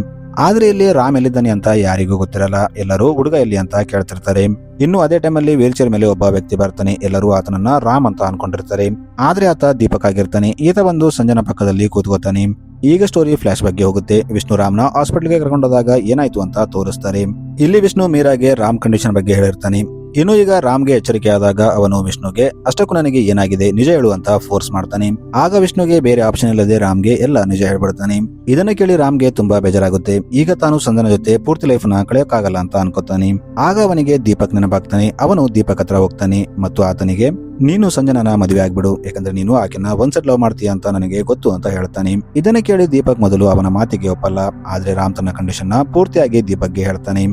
ಆದ್ರೆ ಇಲ್ಲಿ ರಾಮ್ ಎಲ್ಲಿದ್ದಾನೆ ಅಂತ ಯಾರಿಗೂ ಗೊತ್ತಿರಲ್ಲ. ಎಲ್ಲರೂ ಹುಡುಗ ಎಲ್ಲಿ ಅಂತ ಕೇಳ್ತಿರ್ತಾರೆ. ಇನ್ನು ಅದೇ ಟೈಮಲ್ಲಿ ವೀಲ್ ಚೇರ್ ಮೇಲೆ ಒಬ್ಬ ವ್ಯಕ್ತಿ ಬರ್ತಾನೆ. ಎಲ್ಲರೂ ಆತನನ್ನ ರಾಮ್ ಅಂತ ಅನ್ಕೊಂಡಿರ್ತಾರೆ. ಆದ್ರೆ ಆತ ದೀಪಕ್ ಆಗಿರ್ತಾನೆ. ಈತ ಬಂದು ಸಂಜನಾ ಪಕ್ಕದಲ್ಲಿ ಕೂತ್ಕೋತಾನೆ. ಈಗ ಸ್ಟೋರಿ ಫ್ಲಾಶ್ ಬಗ್ಗೆ ಹೋಗುತ್ತೆ. ವಿಷ್ಣು ರಾಮ್ನ ಹಾಸ್ಪಿಟಲ್ಗೆ ಕರ್ಕೊಂಡೋದಾಗ ಏನಾಯ್ತು ಅಂತ ತೋರಿಸ್ತಾರೆ. ಇಲ್ಲಿ ವಿಷ್ಣು ಮೀರಾಗೆ ರಾಮ್ ಕಂಡೀಷನ್ ಬಗ್ಗೆ ಹೇಳಿರ್ತಾನೆ. ಇನ್ನು ಈಗ ರಾಮ್ಗೆ ಎಚ್ಚರಿಕೆ ಆದಾಗ ಅವನು ವಿಷ್ಣುಗೆ, ಅಷ್ಟಕ್ಕೂ ನನಗೆ ಏನಾಗಿದೆ ನಿಜ ಹೇಳು ಅಂತ ಫೋರ್ಸ್ ಮಾಡ್ತಾನೆ. ಆಗ ವಿಷ್ಣುಗೆ ಬೇರೆ ಆಪ್ಷನ್ ಇಲ್ಲದೆ ರಾಮ್ಗೆ ಎಲ್ಲ ನಿಜ ಹೇಳ್ಬಿಡ್ತಾನೆ. ಇದನ್ನ ಕೇಳಿ ರಾಮ್ಗೆ ತುಂಬಾ ಬೇಜಾರಾಗುತ್ತೆ. ಈಗ ತಾನು ಸಂಜನಾ ಜೊತೆ ಪೂರ್ತಿ ಲೈಫ್ ನ ಕಳೆಯೋಕ್ಕಾಗಲ್ಲ ಅಂತ ಅನ್ಕೋತಾನೆ. ಆಗ ಅವನಿಗೆ ದೀಪಕ್ ನೆನಪಾಗ್ತಾನೆ. ಅವನು ದೀಪಕ್ ಹತ್ರ ಹೋಗ್ತಾನೆ ಮತ್ತು ಆತನಿಗೆ, ನೀನು ಸಂಜನಾನ ಮದುವೆ ಆಗ್ಬಿಡು, ಯಾಕಂದ್ರೆ ನೀನು ಆಕೆನ ಒಂದ್ಸೆಟ್ ಲವ್ ಮಾಡ್ತೀಯ ಅಂತ ನನಗೆ ಗೊತ್ತು ಅಂತ ಹೇಳ್ತಾನೆ. ಇದನ್ನ ಕೇಳಿ ದೀಪಕ್ ಮೊದಲು ಅವನ ಮಾತಿಗೆ ಒಪ್ಪಲ್ಲ. ಆದ್ರೆ ರಾಮ್ ತನ್ನ ಕಂಡೀಷನ್ ನ ಪೂರ್ತಿಯಾಗಿ ದೀಪಕ್ಗೆ ಹೇಳ್ತಾನೆ.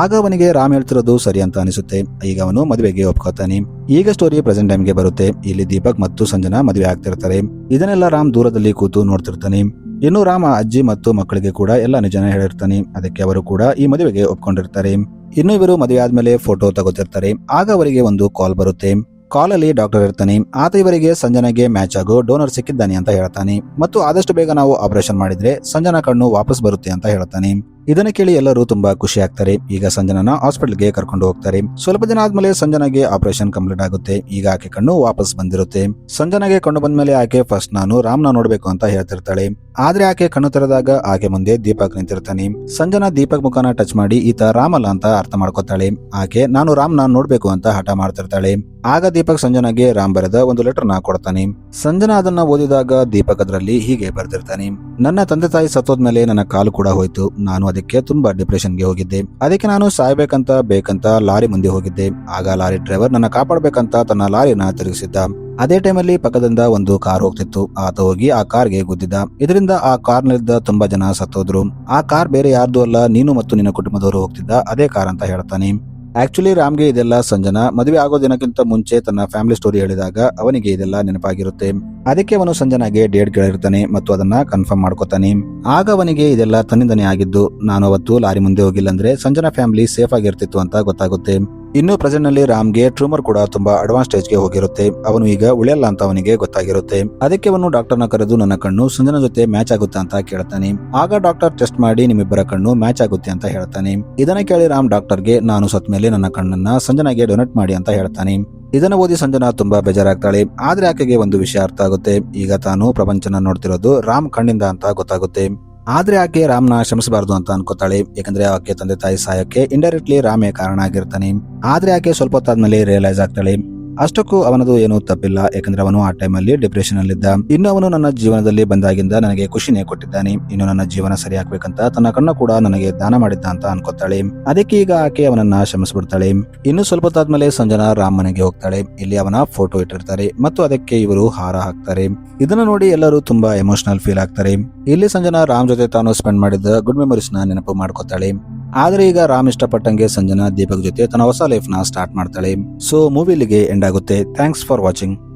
ಆಗ ಅವನಿಗೆ ರಾಮ್ ಹೇಳ್ತಿರೋದು ಸರಿ ಅಂತ ಅನಿಸುತ್ತೆ. ಈಗ ಅವನು ಮದುವೆಗೆ ಒಪ್ಕೋತಾನೆ. ಈಗ ಸ್ಟೋರಿ ಪ್ರೆಸೆಂಟ್ ಟೈಮ್ಗೆ ಬರುತ್ತೆ. ಇಲ್ಲಿ ದೀಪಕ್ ಮತ್ತು ಸಂಜನಾ ಮದುವೆ ಆಗ್ತಿರ್ತಾರೆ. ಇದನ್ನೆಲ್ಲ ರಾಮ್ ದೂರದಲ್ಲಿ ಕೂತು ನೋಡ್ತಿರ್ತಾನೆ. ಇನ್ನು ರಾಮ ಅಜ್ಜಿ ಮತ್ತು ಮಕ್ಕಳಿಗೆ ಕೂಡ ಎಲ್ಲ ನಿಜನ ಹೇಳಿರ್ತಾನೆ. ಅದಕ್ಕೆ ಅವರು ಕೂಡ ಈ ಮದುವೆಗೆ ಒಪ್ಕೊಂಡಿರ್ತಾರೆ. ಇನ್ನು ಇವರು ಮದುವೆ ಆದ್ಮೇಲೆ ಫೋಟೋ ತಗೋತಿರ್ತಾರೆ. ಆಗ ಅವರಿಗೆ ಒಂದು ಕಾಲ್ ಬರುತ್ತೆ. ಕಾಲ್ ಅಲ್ಲಿ ಡಾಕ್ಟರ್ ಇರ್ತಾನೆ. ಆತ ಇವರಿಗೆ ಸಂಜನಾಗೆ ಮ್ಯಾಚ್ ಆಗೋ ಡೋನರ್ ಸಿಕ್ಕಿದ್ದಾನೆ ಅಂತ ಹೇಳ್ತಾನೆ ಮತ್ತು ಆದಷ್ಟು ಬೇಗ ನಾವು ಆಪರೇಷನ್ ಮಾಡಿದ್ರೆ ಸಂಜನಾ ಕಣ್ಣು ವಾಪಸ್ ಬರುತ್ತೆ ಅಂತ ಹೇಳ್ತಾನೆ. ಇದನ್ನ ಕೇಳಿ ಎಲ್ಲರೂ ತುಂಬಾ ಖುಷಿ ಆಗ್ತಾರೆ. ಈಗ ಸಂಜನಾನ ಹಾಸ್ಪಿಟಲ್ಗೆ ಕರ್ಕೊಂಡು ಹೋಗ್ತಾರೆ. ಸ್ವಲ್ಪ ದಿನ ಆದ್ಮೇಲೆ ಸಂಜನಾಗೆ ಆಪರೇಷನ್ ಕಂಪ್ಲೀಟ್ ಆಗುತ್ತೆ. ಈಗ ಆಕೆ ಕಣ್ಣು ವಾಪಸ್ ಬಂದಿರುತ್ತೆ. ಸಂಜನಾಗೆ ಕಣ್ಣು ಬಂದ್ಮೇಲೆ ಆಕೆ ಫಸ್ಟ್ ನಾನು ರಾಮ್ನ ನೋಡ್ಬೇಕು ಅಂತ ಹೇಳ್ತಿರ್ತಾಳೆ. ಆದ್ರೆ ಆಕೆ ಕಣ್ಣು ತೆರೆದಾಗ ಆಕೆ ಮುಂದೆ ದೀಪಕ್ ನಿಂತಿರ್ತಾನೆ. ಸಂಜನಾ ದೀಪಕ್ ಮುಖನ ಟಚ್ ಮಾಡಿ ಈತ ರಾಮಲ್ಲ ಅಂತ ಅರ್ಥ ಮಾಡ್ಕೋತಾಳೆ. ಆಕೆ ನಾನು ರಾಮ್ನ ನೋಡ್ಬೇಕು ಅಂತ ಹಠ ಮಾಡ್ತಿರ್ತಾಳೆ. ಆಗ ದೀಪಕ್ ಸಂಜನಾಗೆ ರಾಮ್ ಬರೆದ ಒಂದು ಲೆಟರ್ ನ ಕೊಡ್ತಾನೆ. ಸಂಜನಾ ಅದನ್ನ ಓದಿದಾಗ ದೀಪಕ್ ಅದರಲ್ಲಿ ಹೀಗೆ ಬರ್ದಿರ್ತಾನೆ. ನನ್ನ ತಂದೆ ತಾಯಿ ಸತ್ತೋದ್ಮೇಲೆ ನನ್ನ ಕಾಲು ಕೂಡ ಹೋಯ್ತು. ನಾನು ಅದಕ್ಕೆ ತುಂಬಾ ಡಿಪ್ರೆಷನ್ಗೆ ಹೋಗಿದ್ದೆ. ಅದಕ್ಕೆ ನಾನು ಬೇಕಂತ ಲಾರಿ ಮುಂದೆ ಹೋಗಿದ್ದೆ. ಆಗ ಲಾರಿ ಡ್ರೈವರ್ ನನ್ನ ಕಾಪಾಡಬೇಕಂತ ತನ್ನ ಲಾರಿನ ತಿರುಗಿಸಿದ್ದ. ಅದೇ ಟೈಮಲ್ಲಿ ಪಕ್ಕದಿಂದ ಒಂದು ಕಾರ್ ಹೋಗ್ತಿತ್ತು. ಆತ ಹೋಗಿ ಆ ಕಾರ್ಗೆ ಗುದ್ದಿದ್ದ. ಇದರಿಂದ ಆ ಕಾರ್ನಲ್ಲಿದ್ದ ತುಂಬಾ ಜನ ಸತ್ತೋದ್ರು. ಆ ಕಾರ್ ಬೇರೆ ಯಾರ್ದು ಅಲ್ಲ, ನೀನು ಮತ್ತು ನಿನ್ನ ಕುಟುಂಬದವರು ಹೋಗ್ತಿದ್ದ ಅದೇ ಕಾರ್ ಅಂತ ಹೇಳ್ತಾನೆ. ಆಕ್ಚುಲಿ ರಾಮ್ಗೆ ಇದೆಲ್ಲ ಸಂಜನಾ ಮದುವೆ ಆಗೋ ದಿನಕ್ಕಿಂತ ಮುಂಚೆ ತನ್ನ ಫ್ಯಾಮಿಲಿ ಸ್ಟೋರಿ ಹೇಳಿದಾಗ ಅವನಿಗೆ ಇದೆಲ್ಲ ನೆನಪಾಗಿರುತ್ತೆ. ಅದಕ್ಕೆ ಅವನು ಸಂಜನಾಗೆ ಡೇಟ್ ಕೇಳಿರ್ತಾನೆ ಮತ್ತು ಅದನ್ನ ಕನ್ಫರ್ಮ್ ಮಾಡ್ಕೋತಾನೆ. ಆಗ ಅವನಿಗೆ ಇದೆಲ್ಲ ತನ್ನಿಂದನೇ ಆಗಿದ್ದು, ನಾನು ಅವತ್ತು ಲಾರಿ ಮುಂದೆ ಹೋಗಿಲ್ಲ ಅಂದ್ರೆ ಸಂಜನಾ ಫ್ಯಾಮಿಲಿ ಸೇಫ್ ಆಗಿರ್ತಿತ್ತು ಅಂತ ಗೊತ್ತಾಗುತ್ತೆ. ಇನ್ನು ಪ್ರೆಸೆಂಟ್ ನಲ್ಲಿ ರಾಮ್ಗೆ ಟ್ಯೂಮರ್ ಕೂಡ ತುಂಬಾ ಅಡ್ವಾನ್ಸ್ ಸ್ಟೇಜ್ ಗೆ ಹೋಗಿರುತ್ತೆ. ಅವನು ಈಗ ಉಳಿಯಲ್ಲ ಅಂತ ಅವನಿಗೆ ಗೊತ್ತಾಗಿರುತ್ತೆ. ಅದಕ್ಕೆ ಅವನು ಡಾಕ್ಟರ್ನ ಕರೆದು ನನ್ನ ಕಣ್ಣು ಸಂಜನಾ ಜೊತೆ ಮ್ಯಾಚ್ ಆಗುತ್ತೆ ಅಂತ ಕೇಳ್ತಾನೆ. ಆಗ ಡಾಕ್ಟರ್ ಟೆಸ್ಟ್ ಮಾಡಿ ನಿಮ್ಮಿಬ್ಬರ ಕಣ್ಣು ಮ್ಯಾಚ್ ಆಗುತ್ತೆ ಅಂತ ಹೇಳ್ತಾನೆ. ಇದನ್ನ ಕೇಳಿ ರಾಮ್ ಡಾಕ್ಟರ್ಗೆ ನಾನು ಸತ್ ಮೇಲೆ ನನ್ನ ಕಣ್ಣನ್ನ ಸಂಜನಾಗೆ ಡೊನೇಟ್ ಮಾಡಿ ಅಂತ ಹೇಳ್ತಾನೆ. ಇದನ್ನ ಓದಿ ಸಂಜನಾ ತುಂಬಾ ಬೇಜಾರಾಗ್ತಾಳೆ. ಆದ್ರೆ ಆಕೆಗೆ ಒಂದು ವಿಷಯ ಅರ್ಥ ಆಗುತ್ತೆ. ಈಗ ತಾನು ಪ್ರಪಂಚನ ನೋಡ್ತಿರೋದು ರಾಮ್ ಕಣ್ಣಿಂದ ಅಂತ ಗೊತ್ತಾಗುತ್ತೆ. ಆದ್ರೆ ಆಕೆ ರಾಮ್ನ ಕ್ಷಮಿಸಬಾರದು ಅಂತ ಅನ್ಕೋತಾಳೆ. ಯಾಕಂದ್ರೆ ಆಕೆ ತಂದೆ ತಾಯಿ ಸಾಯಕ್ಕೆ ಇಂಡೈರೆಕ್ಟ್ಲಿ ರಾಮೇ ಕಾರಣ ಆಗಿರ್ತಾನೆ. ಆದ್ರೆ ಆಕೆ ಸ್ವಲ್ಪ ಹೊತ್ತಾದ್ಮೇಲೆ ರಿಯಲೈಸ್ ಆಗ್ತಾಳೆ ಅಷ್ಟಕ್ಕೂ ಅವನದು ಏನೂ ತಪ್ಪಿಲ್ಲ. ಯಾಕಂದ್ರೆ ಅವನು ಆ ಟೈಮಲ್ಲಿ ಡಿಪ್ರೆಷನ್ ಅಲ್ಲಿದ್ದ. ಇನ್ನು ಅವನು ನನ್ನ ಜೀವನದಲ್ಲಿ ಬಂದಾಗಿಂದ ನನಗೆ ಖುಷಿನೇ ಕೊಟ್ಟಿದ್ದಾನೆ. ಇನ್ನು ನನ್ನ ಜೀವನ ಸರಿ ಆಗ್ಬೇಕಂತ ತನ್ನ ಕಣ್ಣು ಕೂಡ ನನಗೆ ದಾನ ಮಾಡಿದ್ದ ಅಂತ ಅನ್ಕೋತಾಳೆ. ಅದಕ್ಕೆ ಈಗ ಆಕೆ ಅವನನ್ನ ಕ್ಷಮಿಸ್ಬಿಡ್ತಾಳೆ. ಇನ್ನು ಸ್ವಲ್ಪ ಹೊತ್ತಾದ್ಮೇಲೆ ಸಂಜನಾ ರಾಮ್ ಮನೆಗೆ ಹೋಗ್ತಾಳೆ. ಇಲ್ಲಿ ಅವನ ಫೋಟೋ ಇಟ್ಟಿರ್ತಾರೆ ಮತ್ತು ಅದಕ್ಕೆ ಇವರು ಹಾರ ಹಾಕ್ತಾರೆ. ಇದನ್ನ ನೋಡಿ ಎಲ್ಲರೂ ತುಂಬಾ ಎಮೋಷನಲ್ ಫೀಲ್ ಆಗ್ತಾರೆ. ಇಲ್ಲಿ ಸಂಜನಾ ರಾಮ್ ಜೊತೆ ತಾನು ಸ್ಪೆಂಡ್ ಮಾಡಿದ ಗುಡ್ ಮೆಮೊರೀಸ್ ನ ನೆನಪು ಮಾಡ್ಕೋತಾಳೆ. ಆದ್ರೆ ಈಗ ರಾಮ್ ಇಷ್ಟಪಟ್ಟಂಗೆ ಸಂಜನಾ ದೀಪಕ್ ಜೊತೆ ತನ್ನ ಹೊಸ ಲೈಫ್ ನ ಸ್ಟಾರ್ಟ್ ಮಾಡ್ತಾಳೆ. ಸೊ ಮೂವಿಲಿಗೆ ಎಂಡ್ ಆಗುತ್ತೆ. Thanks for watching.